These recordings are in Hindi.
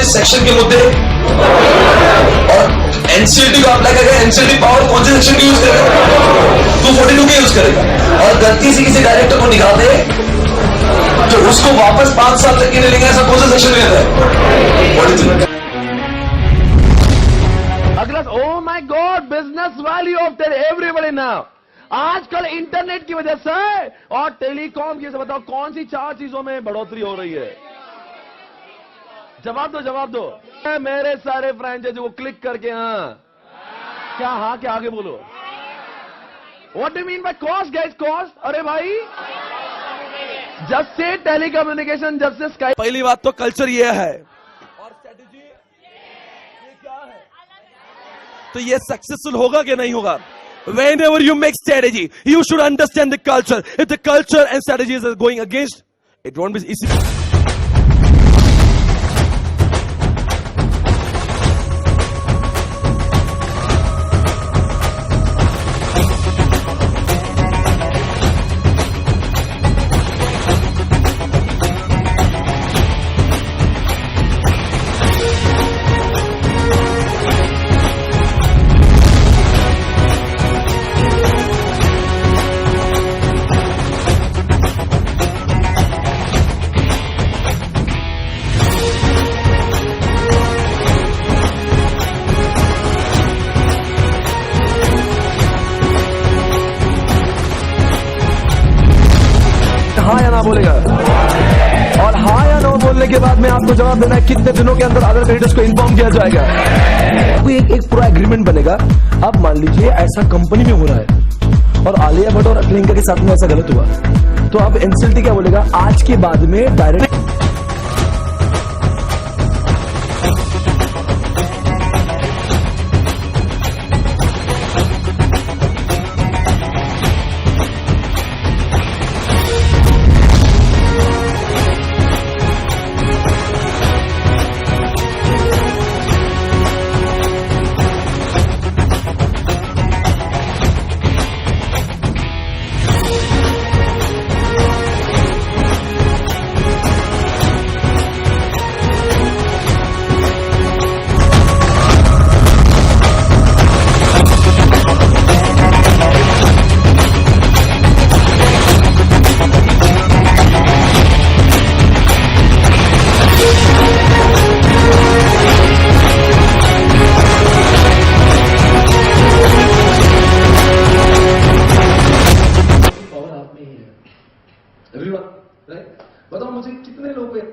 से सेक्शन के मुद्दे और एनसीएलटी को अप्लाई करेगा, एनसीएलटी पावर कौन से सेक्शन की यूज करेगा? 242 की यूज करेगा। और गलती से किसी डायरेक्टर को निकाल दे तो उसको वापस 5 साल तक के लिए लेंगे, ऐसा कौन सा सेक्शन लेता है? अगला, ओ my God, business value of everybody now. आजकल इंटरनेट की वजह से और टेलीकॉम की वजह से बताओ कौन सी 4 चीजों में बढ़ोतरी हो रही है? जवाब दो, जवाब दो। मेरे सारे फ्रेंचाइजी को क्लिक करके हाँ क्या आगे बोलो? What do mean by cost guys? Cost? अरे भाई, जब से टेलीकम्युनिकेशन, जब से स्काई, पहली बात तो कल्चर ये है और स्ट्रेटेजी ये क्या है, तो ये सक्सेसफुल होगा कि नहीं होगा? Whenever you make strategy, you should understand the culture. If the culture and strategies are going against, it won't be easy. हाँ या ना बोलेगा, और हाँ या ना बोलने के बाद में आपको जवाब देना है कितने दिनों के अंदर अदर क्रेडिटर्स को इन्फॉर्म किया जाएगा। एक पूरा एग्रीमेंट बनेगा। अब मान लीजिए ऐसा कंपनी में हो रहा है और आलिया भट्ट और प्रियंका के साथ में ऐसा गलत हुआ, तो अब एनसीएलटी क्या बोलेगा? आज के बाद में डायरेक्ट बताओ मुझे कितने लोग हैं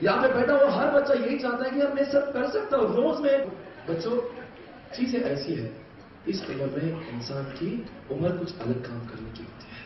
यहां पे बैठा हुआ हर बच्चा यही चाहता है कि यार मैं सब कर सकता हूं रोज में। बच्चों, चीजें ऐसी है, इस उम्र में इंसान की उम्र कुछ अलग काम करने की होती है।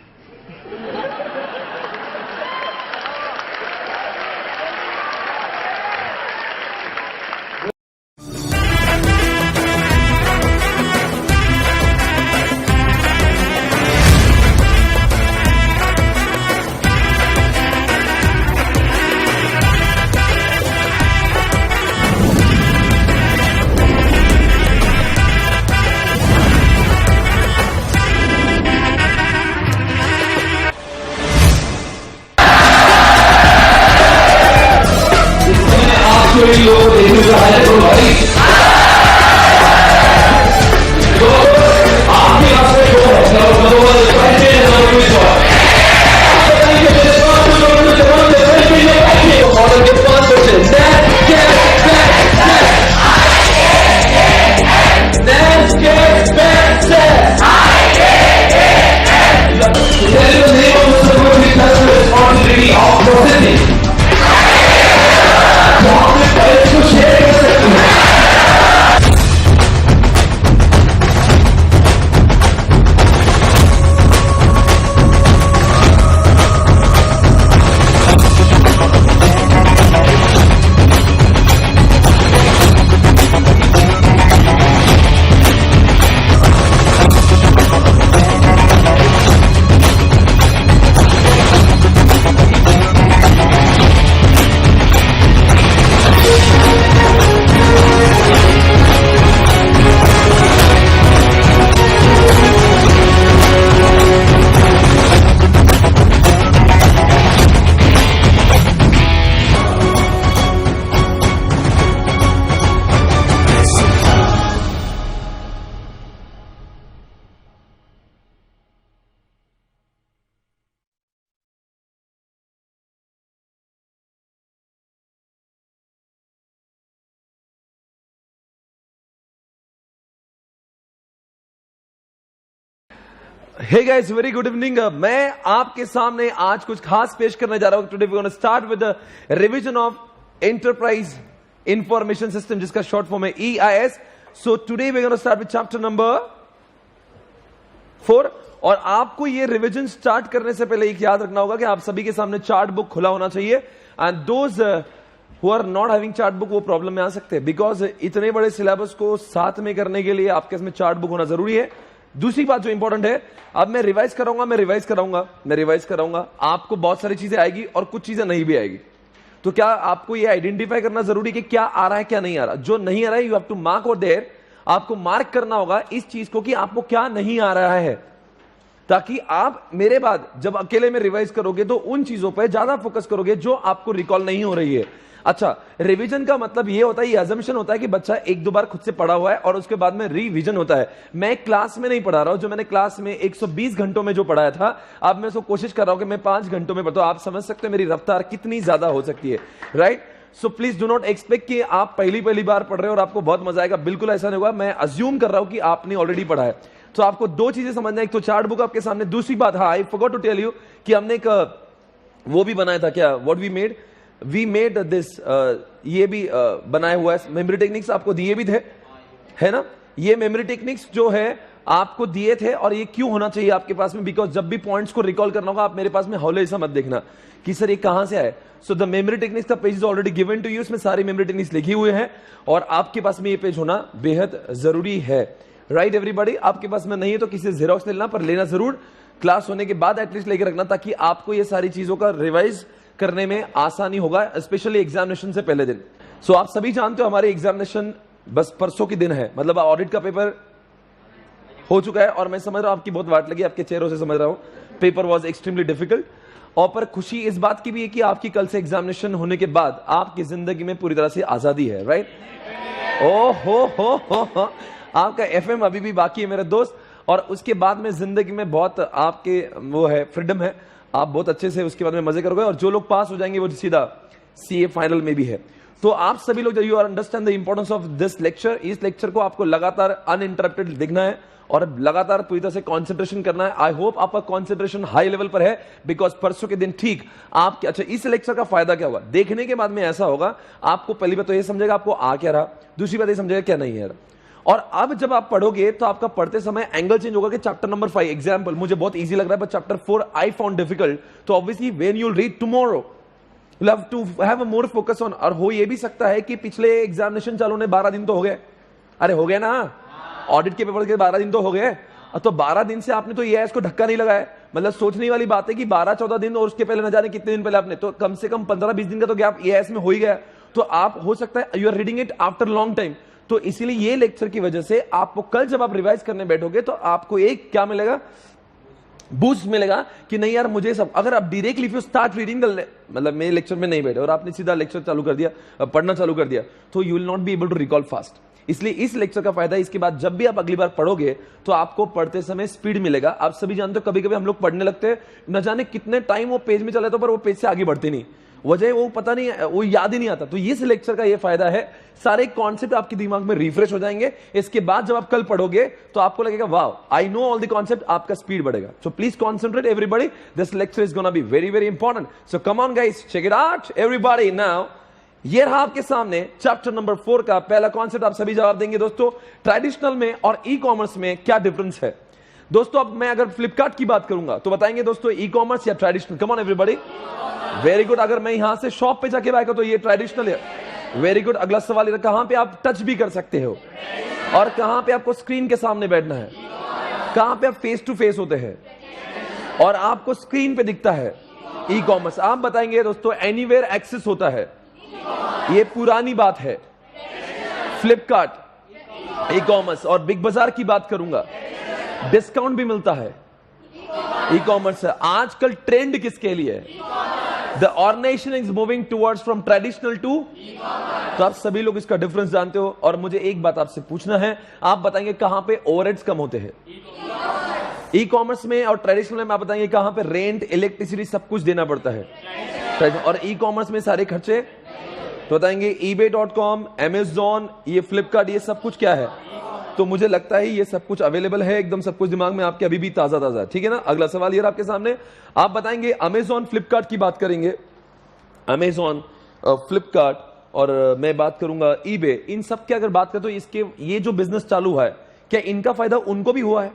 Hey guys, very good evening. मैं आपके सामने आज कुछ खास पेश करने जा रहा हूं। Today we gonna start with the revision of enterprise information system, जिसका शॉर्ट फॉर्म है EIS। So today we gonna start with chapter number 4। और आपको ये रिवीजन स्टार्ट करने से पहले एक याद रखना होगा कि आप सभी के सामने चार्ट बुक खुला होना चाहिए। And those who are not having chart book, वो प्रॉब्लम में आ सकते हैं, बिकॉज इतने बड़े सिलेबस को साथ में करने के लिए आपके इसमें चार्ट बुक होना जरूरी है। दूसरी बात जो इंपॉर्टेंट है, अब मैं रिवाइज कराऊंगा, आपको बहुत सारी चीजें आएगी और कुछ चीजें नहीं भी आएगी। तो क्या आपको ये आइडेंटिफाई करना जरूरी कि क्या आ रहा है क्या नहीं आ रहा। जो नहीं आ रहा है यू हैव टू मार्क और देयर, आपको मार्क करना होगा इस चीज को कि आपको क्या नहीं आ रहा है, ताकि आप मेरे बाद जब अकेले में रिवाइज करोगे तो उन चीजों पर ज्यादा फोकस करोगे जो आपको रिकॉल नहीं हो रही है। अच्छा, रिवीजन का मतलब ये होता है, ये अजम्पशन होता है कि बच्चा एक दो बार खुद से पढ़ा हुआ है और उसके बाद में रिवीजन होता है। मैं क्लास में नहीं पढ़ा रहा हूं, जो मैंने क्लास में 120 घंटों में जो पढ़ाया था, अब मैं उसको कोशिश कर रहा हूं कि मैं 5 घंटों में पढ़ता हूं। आप समझ सकते हैं मेरी रफ्तार कितनी ज्यादा हो सकती है, right. So please do not expect कि आप पहली बार पढ़ रहे हो और आपको बहुत मजा आएगा, बिल्कुल ऐसा नहीं होगा। मैं अज्यूम कर रहा हूं कि आपने ऑलरेडी पढ़ा है। तो आपको दो चीजें समझना है, एक तो चार्ट बुक आपके सामने, दूसरी बात, हाँ I forgot to tell you कि हमने एक वो भी बनाया था, क्या व्हाट वी मेड दिस, ये भी बनाया हुआ है। मेमोरी टेक्निक्स आपको दिए भी थे, है ना। ये मेमोरी टेक्निक्स जो है आपको दिए थे, और ये क्यों होना चाहिए आपके पास में, बिकॉज जब भी पॉइंट्स को रिकॉल करना होगा, आप मेरे पास में हौले ऐसा मत देखना कि सर ये कहां से आए। सो द मेमोरी टेक्निक्स का page is already given to you, इसमें सारी मेमोरी टेक्निक्स लिखी हुए हैं और आपके पास में ये पेज होना बेहद जरूरी है, राइट एवरीबॉडी। आपके पास में नहीं है तो किसी जेरोक्स लेना, पर लेना जरूर, क्लास होने के बाद एटलीस्ट लेकर रखना, ताकि आपको ये सारी चीजों का रिवाइज करने में आसानी होगा, स्पेशली एग्जामिनेशन से पहले दिन। सो आप सभी जानते हो हमारी एग्जामिनेशन बस परसों के दिन है, मतलब ऑडिट का पेपर हो चुका है और मैं समझ रहा हूं आपकी बहुत वाट लगी, आपके चेहरों से समझ रहा हूं पेपर वॉज एक्सट्रीमली डिफिकल्ट। और पर खुशी इस बात की भी है कि आपकी कल से एग्जामिनेशन होने के बाद आपकी जिंदगी में पूरी तरह से आजादी है, राइट। ओ हो आपका FM अभी भी बाकी है मेरे दोस्त, और उसके बाद में जिंदगी में बहुत आपके वो है, फ्रीडम है, आप बहुत अच्छे से उसके बाद में मजे करोगे। और जो लोग पास हो जाएंगे वो सीधा CA फाइनल में भी है। तो आप सभी लोग you are understand the importance of this lecture. इस लेक्चर को आपको लगातार अनइंटरप्टेड देखना है और लगातार पूरी तरह से कंसंट्रेशन करना है। आई होप आपका कंसंट्रेशन हाई लेवल पर है, बिकॉज परसों के दिन ठीक आपके, अच्छा इस लेक्चर का फायदा क्या होगा, देखने के बाद में ऐसा होगा, आपको पहली बात तो ये समझेगा आपको आ क्या रहा, दूसरी बात ये समझेगा क्या नहीं है। और अब जब आप पढ़ोगे तो आपका पढ़ते समय एंगल चेंज होगा कि चैप्टर नंबर 5 एग्जांपल मुझे बहुत इजी लग रहा है, but chapter 4 I found difficult. तो obviously when you will read tomorrow you have to have a more focus on. और हो ये भी सकता है कि पिछले एग्जामिनेशन चालू होने 12 दिन तो हो गए, अरे हो गए ना, ऑडिट के पेपर के 12 दिन तो हो गए। तो 12 दिन से आपने तो EIS को धक्का नहीं लगाया, मतलब सोचने वाली बात है कि 12-14 दिन और उसके पहले न जाने कितने दिन पहले आपने, तो कम से कम 15-20 दिन का तो गैप EIS में हो ही गया। तो आप हो सकता है you are reading it after long time. तो इसीलिए ये लेक्चर की वजह से आपको कल जब आप रिवाइज करने बैठोगे तो आपको एक क्या मिलेगा, बूस्ट मिलेगा कि नहीं यार मुझे सब। अगर आप directly if you start reading मतलब मेरे लेक्चर में नहीं बैठे और आपने सीधा लेक्चर चालू कर दिया, पढ़ना चालू कर दिया, तो you will not be able to recall fast. इसलिए इस लेक्चर का फायदा है, इसके बाद जब भी आप अगली बार पढ़ोगे तो आपको पढ़ते समय स्पीड मिलेगा। आप सभी जानते हो कभी कभी हम लोग पढ़ने लगते हैं, न जाने कितने टाइम वो पेज में चले तो पर वो पेज से आगे बढ़ते नहीं, वजह वो पता नहीं, वो याद ही नहीं आता। तो इस लेक्चर का ये फायदा है, सारे कॉन्सेप्ट आपके दिमाग में रिफ्रेश हो जाएंगे। इसके बाद जब आप कल पढ़ोगे तो आपको लगेगा वाह I know all the concept, आपका स्पीड बढ़ेगा। So please concentrate everybody, this lecture is gonna be very very important. So come on guys, check it out everybody. Now ये रहा आपके सामने चैप्टर नंबर 4 का पहला कॉन्सेप्ट। आप सभी जवाब देंगे दोस्तों, ट्रेडिशनल में और ई कॉमर्स में क्या डिफरेंस है। दोस्तों अब मैं अगर फ्लिपकार्ट की बात करूंगा तो बताएंगे दोस्तों ई कॉमर्स या traditional. Come on everybody, very good. अगर मैं यहां से शॉप पे जाके बाय तो ये ट्रेडिशनल है, वेरी गुड। अगला सवाल है कहां पे आप टच भी कर सकते हो और कहां पे आपको स्क्रीन के सामने बैठना है, कहां पे आप फेस टू फेस होते हैं और आपको स्क्रीन पे दिखता है। ई कॉमर्स आप बताएंगे दोस्तों एनीवेयर एक्सेस होता है, ये पुरानी बात है। फ्लिपकार्ट ई कॉमर्स और बिग बाजार की बात करूंगा, डिस्काउंट भी मिलता है। ई कॉमर्स आजकल ट्रेंड किसके लिए है, the organization is moving towards from traditional to. तो आप सभी लोग इसका डिफरेंस जानते हो। और मुझे एक बात आपसे पूछना है, आप बताएंगे कहां पे ओवरहेड्स कम होते हैं ई कॉमर्स में, और ट्रेडिशनल में आप बताएंगे कहां पे रेंट इलेक्ट्रिसिटी सब कुछ देना पड़ता है। और ई कॉमर्स में सारे खर्चे तो बताएंगे eBay.com, Amazon, ये फ्लिपकार्ट, ये सब कुछ क्या है तो मुझे लगता है ये सब कुछ अवेलेबल है, एकदम सब कुछ दिमाग में आपके अभी भी ताजा ताजा है, ठीक है ना। अगला सवाल ये आपके सामने, आप बताएंगे अमेजॉन फ्लिपकार्ट की बात करेंगे, अमेजॉन फ्लिपकार्ट और मैं बात करूंगा ईबे, इन सब की अगर बात करें तो इसके ये जो बिजनेस चालू हुआ है, क्या इनका फायदा उनको भी हुआ है?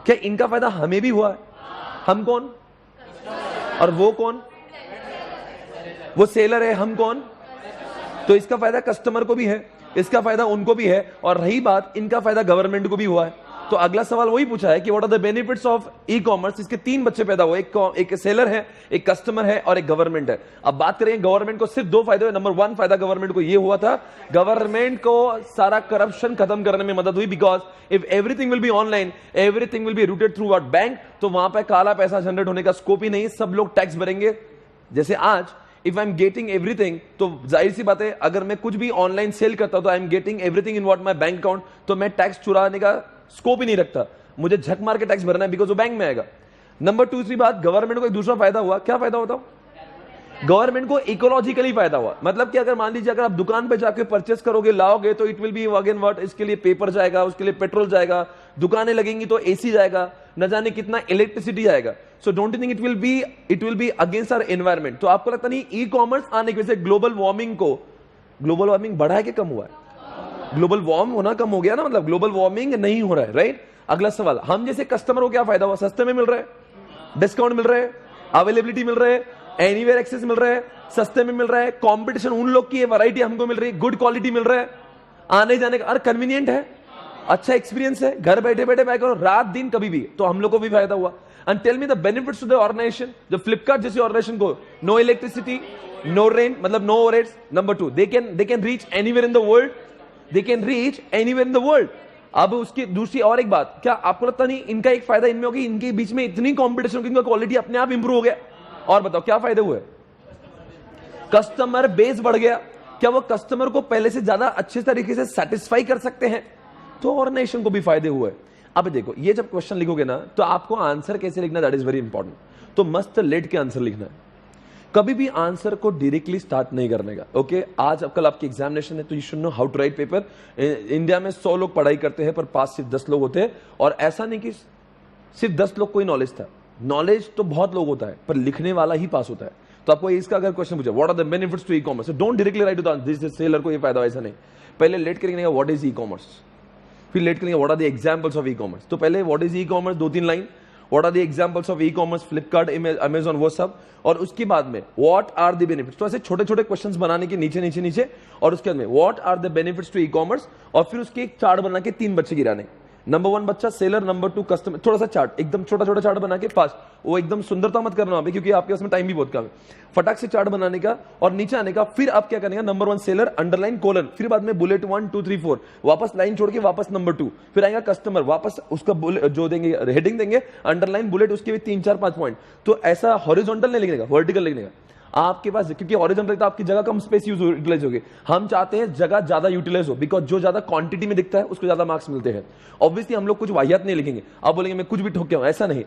क्या इनका फायदा हमें भी हुआ है? हम कौन और वो कौन? वो सेलर है, हम कौन? तो इसका फायदा कस्टमर को भी है, इसका फायदा उनको भी है, और रही बात इनका फायदा गवर्नमेंट को भी हुआ है। तो अगला सवाल वही पूछा है कि what are the benefits of e commerce. इसके 3 बच्चे पैदा हुए, एक सेलर है, एक कस्टमर है और एक गवर्नमेंट है। अब बात करें गवर्नमेंट को, सिर्फ 2 फायदे हुए। नंबर 1 फायदा गवर्नमेंट को ये हुआ था, गवर्नमेंट को सारा करप्शन खत्म करने में मदद हुई, because if everything will be online, everything will be rooted through what bank, तो वहां पर काला पैसा जनरेट होने का स्कोप ही नहीं, सब लोग टैक्स भरेंगे। जैसे आज if I am getting everything, तो जाहिर सी बात है अगर मैं कुछ भी ऑनलाइन सेल करता हूं तो I am getting everything in what my bank account, तो मैं टैक्स चुराने का स्कोप ही नहीं रखता, मुझे झक मार के टैक्स भरना है, बिकॉज वो बैंक में आएगा। नंबर 2 बात, गवर्नमेंट को एक दूसरा फायदा हुआ। क्या फायदा होता? गवर्नमेंट को इकोलॉजिकली फायदा हुआ। मतलब कि अगर मान लीजिए अगर आप दुकान पे जाके परचेस करोगे, लाओगे, तो it will be again what, इसके लिए पेपर जाएगा, उसके लिए पेट्रोल जाएगा, दुकानें लगेंगी तो एसी जाएगा, न जाने कितना इलेक्ट्रिसिटी जाएगा। So don't you think it will be against our environment? तो आपको लगता नहीं ई कॉमर्स आने की वजह से ग्लोबल वार्मिंग बढ़ा है कि कम हुआ है? ग्लोबल वार्म होना कम हो गया ना, मतलब ग्लोबल वार्मिंग नहीं हो रहा है, राइट। अगला सवाल, हम जैसे कस्टमर को क्या फायदा हुआ? सस्ते में मिल रहा है, डिस्काउंट मिल रहा है, अवेलेबिलिटी मिल रहा है, एनीवेयर एक्सेस मिल रहा है, सस्ते में मिल रहा है, कंपटीशन उन लोग की है, वैरायटी हमको मिल रही है, गुड क्वालिटी मिल रहा है, आने जाने का और कन्वीनियंट है, अच्छा एक्सपीरियंस है, घर बैठे बैठे मैं करो रात दिन कभी भी, तो हम लोग को भी फायदा हुआ। And tell me the benefits to the organization. जो फ्लिपकार्ट जैसी ऑर्गेनाइजेशन को नो इलेक्ट्रिसिटी, नो रेन, मतलब no overheads. Number 2, they can reach anywhere in the world, they can reach anywhere in the world. अब उसकी दूसरी और एक बात, क्या आपको लगता नहीं इनका एक फायदा इनमें होगी, इनके बीच में इतनी कंपटीशन की इनका क्वालिटी अपने आप इंप्रूव हो गया। और बताओ क्या फायदे हुए? कस्टमर बेस बढ़ गया। क्या वो कस्टमर को पहले से ज्यादा अच्छे तरीके से सेटिस्फाई कर सकते हैं? तो ऑर्गेनाइजेशन को भी फायदे हुए। अब देखो, ये जब क्वेश्चन लिखोगे ना तो आपको आंसर कैसे लिखना, दैट इज वेरी इंपॉर्टेंट। तो मस्त लेट के आंसर लिखना है, कभी भी आंसर को डायरेक्टली स्टार्ट नहीं करने का। ओके, आज अब कल आपकी एग्जामिनेशन है तो you should know how to write paper. India में 100 लोग पढ़ाई करते हैं पर पास सिर्फ 10 लोग होते हैं। और ऐसा नहीं कि सिर्फ 10 लोग कोई नॉलेज था, नॉलेज तो बहुत लोग होता है पर लिखने वाला ही पास होता है। तो आपको इसका अगर क्वेश्चन पूछे what are the benefits to e commerce, don't directly write to this seller को ये फायदा, ऐसा नहीं। पहले लेट करेंगे व्हाट इज ई कॉमर्स, फिर लेट करेंगे what are the examples of e commerce. तो पहले what is e commerce 2-3 line, what are the examples of e commerce, Flipkart, Amazon, वो सब। और उसके बाद में व्हाट आर द बेनिफिट्स। तो ऐसे छोटे छोटे क्वेश्चंस बनाने के नीचे नीचे नीचे, और उसके बाद में what are the benefits to e commerce, और फिर उसके एक चार्ट बना के 3 बच्चे गिराने। नंबर 1 बच्चा सेलर, नंबर 2 कस्टमर, थोड़ा सा चार्ट, एकदम छोटा छोटा चार्ट बना के पास। वो एकदम सुंदरता मत करना अभी, क्योंकि आपके उसमें टाइम भी बहुत कम है। फटाक से चार्ट बनाने का और नीचे आने का। फिर आप क्या करेंगे, नंबर 1 सेलर, अंडरलाइन, कोलन, फिर बाद में बुलेट 1 2 3 4, वापस लाइन छोड़ के वापस नंबर 2, फिर आएगा कस्टमर, वापस उसका जो देंगे हेडिंग देंगे, अंडरलाइन, बुलेट, उसके भी 3 4 5 पॉइंट। तो ऐसा हॉरिजॉन्टल नहीं लिखने का, वर्टिकल लिखने का। आपके पास क्योंकि हॉरिजॉन्टल तो आपकी जगह कम स्पेस यूटिलाइज होगी, हम चाहते हैं जगह ज्यादा यूटिलाइज हो, बिकॉज जो ज्यादा क्वांटिटी में दिखता है उसको ज्यादा मार्क्स मिलते हैं। ऑब्वियसली हम लोग कुछ वाहियात नहीं लिखेंगे, आप बोलेंगे मैं कुछ भी ठोक के हूं, ऐसा नहीं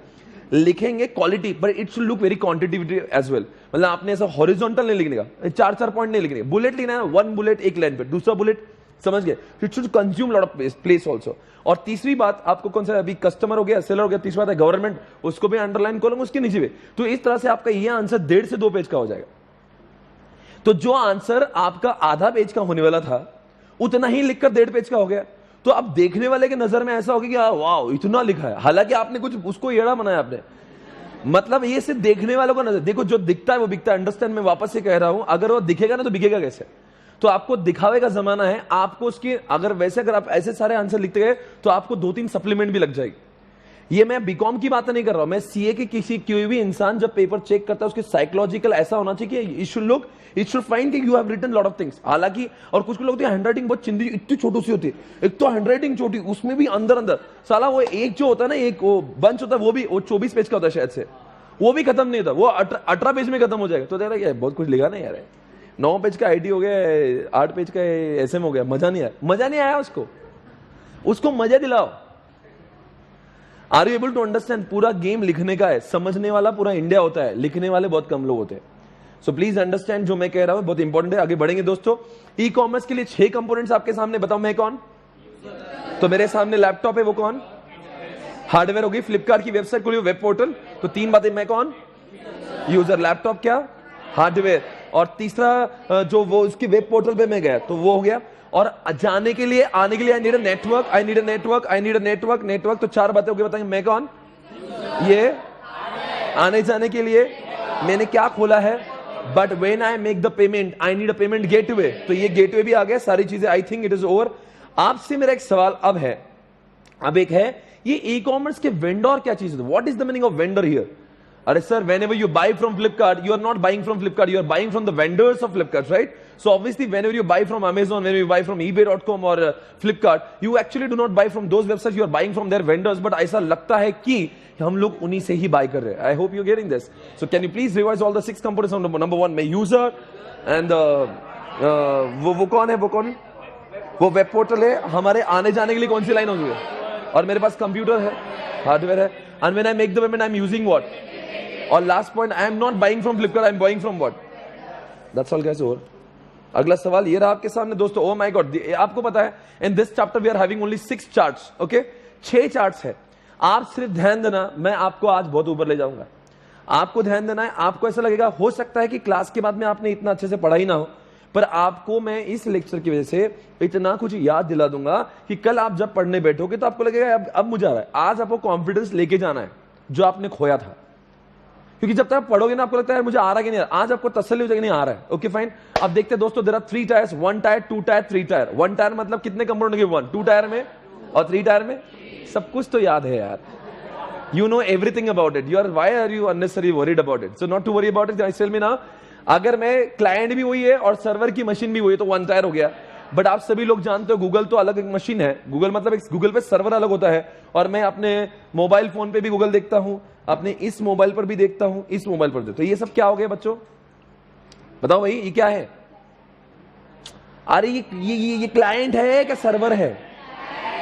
लिखेंगे, quality, but it should look very quantitative as well. मतलब आपने ऐसा हॉरिजॉन्टल नहीं लिखने का, 4-4 पॉइंट नहीं लिखने, बुलेट लिखना है, 1 बुलेट एक लाइन पे, दूसरा बुलेट, समझ गए, it should consume lot of place also. और तीसरी बात आपको कौन सा, अभी कस्टमर हो गया, सेलर हो गया, तीसरी बात है गवर्नमेंट, उसको भी अंडरलाइन करूंगा उसके नीचे भी। तो इस तरह से आपका ये आंसर 1.5 से 2 पेज का हो जाएगा। तो जो आंसर आपका आधा पेज का होने वाला था उतना ही लिखकर 1.5 पेज का हो गया। तो अब देखने वाले के नजर में ऐसा होगा कि वाह इतना लिखा है, हालांकि आपने कुछ उसको येड़ा बनाया आपने। मतलब ये सिर्फ देखने वालों का नजर, देखो जो दिखता है वो बिकता है, अंडरस्टैंड। मैं वापस से कह रहा हूं, अगर वो दिखेगा ना तो बिकेगा कैसे? तो आपको दिखावे का जमाना है, आपको उसकी अगर आप ऐसे सारे आंसर लिखते गए तो आपको 2-3 सप्लीमेंट भी लग जाएगी। ये मैं बीकॉम की बात नहीं कर रहा हूं, मैं सीए के कोई भी इंसान जब पेपर चेक करता है उसके साइकोलॉजिकल ऐसा होना चाहिए कि इट शुड फाइंड कि you have written lot of things. हालांकि और कुछ लोग हैंडराइटिंग बहुत चिंदी, इतनी छोटी सी होती है, एक तो हैंडराइटिंग छोटी, उसमें भी अंदर साला वो एक जो होता है ना, एक वो बंच होता है, वो भी 24 पेज का होता है शायद से, वो भी खत्म नहीं होता, वो 18 पेज में खत्म हो जाएगा। तो देख रहा है बहुत कुछ लिखा नहीं यार, 9 पेज का आईटी हो गया, 8 पेज का एसएम हो गया, मजा नहीं आया उसको मजा दिलाओ। Are you able to understand? पूरा गेम लिखने का है, समझने वाला पूरा इंडिया होता है, लिखने वाले बहुत कम लोग होते हैं। सो प्लीज अंडरस्टैंड, जो मैं कह रहा हूं बहुत इंपॉर्टेंट है। आगे बढ़ेंगे दोस्तों। ई कॉमर्स के लिए 6 कंपोनेंट्स आपके सामने, बताओ मैं कौन? तो मेरे सामने लैपटॉप है, वो कौन? हार्डवेयर होगी। फ्लिपकार्ट की वेबसाइट खोली, वेब पोर्टल, तो तीन बातें, मैं कौन? यूजर। लैपटॉप क्या? हार्डवेयर। और तीसरा जो वो उसकी वेब पोर्टल पे मैं गया तो वो हो गया। और जाने के लिए, आने के लिए I need a network, I need a network, I need a network, network. तो चार बातें हो गई। बताएंगे मैं कौन? ये आने जाने के लिए मैंने क्या खोला है? But when I make the payment I need a payment gateway, तो ये गेटवे भी आ गया। सारी चीजें, I think it is over. आपसे मेरा एक सवाल अब है, अब एक है, ये ई कॉमर्स के वेंडर क्या चीज है? What is the meaning of vendor here? अरे sir, whenever you buy from Flipkart, you are not buying from Flipkart, you are buying from the vendors of Flipkart, right? So obviously, whenever you buy from Amazon, whenever you buy from eBay.com or Flipkart, you actually do not buy from those websites, you are buying from their vendors. But ऐसा लगता है कि हम लोग उन्हीं से ही buy कर रहे हैं. I hope you're getting this. So can you please revise all the 6 components? Number 1, मैं user, and वो कौन है? वो कौन? वो वेब पोर्टल है। हमारे आने जाने के लिए कौन सी लाइन होगी? और मेरे पास कंप्यूटर है, हार्डवेयर है। And when I make the payment, I'm using what? और last point, I am not buying from Flipkart, I am buying from what? That's all guys, over. अगला सवाल ये रहा आपके सामने दोस्तों। ओह माय गॉड, आपको पता है in this chapter we are having only 6 charts, okay? 6 charts है। आप सिर्फ ध्यान देना, मैं आपको आज बहुत ऊपर ले जाऊंगा। आपको ध्यान देना है। आपको ऐसा लगेगा, हो सकता है कि क्लास के बाद में आपने इतना अच्छे से पढ़ा ही ना हो, पर आपको मैं इस लेक्चर की वजह से इतना कुछ याद दिला दूंगा कि कल आप जब पढ़ने बैठोगे तो आपको लगेगा अब मुझे आ रहा है। आज आपको कॉन्फिडेंस लेके जाना है जो आपने खोया था, क्योंकि जब तक आप पढ़ोगे ना आपको लगता है मुझे आ रहा है कि नहीं आ रहा। आज आपको तसल्ली हो जाएगी नहीं आ रहा है। Okay fine. अब देखते हैं दोस्तों, there are 3 tiers, 1 tier, 2 tier, 3 tier. 1 tier मतलब कितने कंपोनेंट होंगे? 1। 2 टायर में और 3 टायर में सब कुछ तो याद है यार। You know everything about it. Why are you unnecessary worried about it? So not to worry about it. Tell me now, अगर मैं क्लाइंट भी वही है और सर्वर की मशीन भी वही है तो 1 टायर हो गया। बट आप सभी लोग जानते हो गूगल तो अलग एक मशीन है। गूगल मतलब एक गूगल पे सर्वर अलग होता है, और मैं अपने मोबाइल फोन पे भी गूगल देखता हूं, अपने इस मोबाइल पर भी देखता हूं, इस मोबाइल पर देखता हूं। ये सब क्या हो गया बच्चों? बताओ भाई, ये क्या है? अरे ये क्लाइंट है क्या सर्वर है?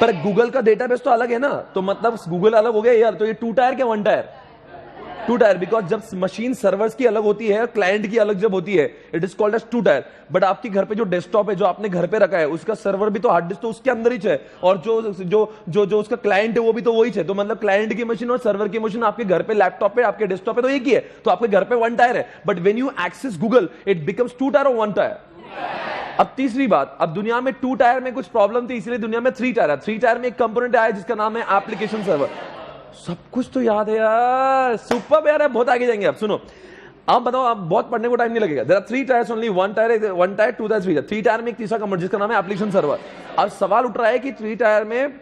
पर गूगल का डेटाबेस तो अलग है ना, तो मतलब गूगल अलग हो गया यार। तो ये 2 टायर क्या 1 टायर? 2 टायर, बिकॉज जब मशीन सर्वर्स की अलग होती है, क्लाइंट की अलग जब होती है, it is called as 2 tier. But आपके घर पे जो डेस्कटॉप है, जो आपने घर पे रखा है, उसका सर्वर भी तो हार्ड डिस्क तो उसके अंदर ही है, और जो उसका क्लाइंट है वो भी तो वही है। तो मतलब क्लाइंट की मशीन और सर्वर की मशीन आपके घर पे, लैपटॉप पे, आपके डेस्कटॉप पे तो एक ही है, तो आपके घर पे 1 टायर है। But when you access Google, it becomes 2 tier और 1 टायर। अब तीसरी बात, अब दुनिया में 2 टायर में कुछ प्रॉब्लम थी, इसलिए दुनिया में 3 टायर है। 3 टायर में एक कंपोनेंट आया जिसका नाम है एप्लीकेशन सर्वर। सब कुछ तो याद है यार, सुपर यार है। बहुत आगे जाएंगे। अब सुनो, अब बताओ, अब बहुत पढ़ने को टाइम नहीं लगेगा। There are 3 tiers only, 1 tier, 2 tier, 3 tier. 3 tier में एक तीसरा कंपोनेंट जिसका नाम है एप्लीकेशन सर्वर। अब सवाल उठ रहा है कि 3 टायर में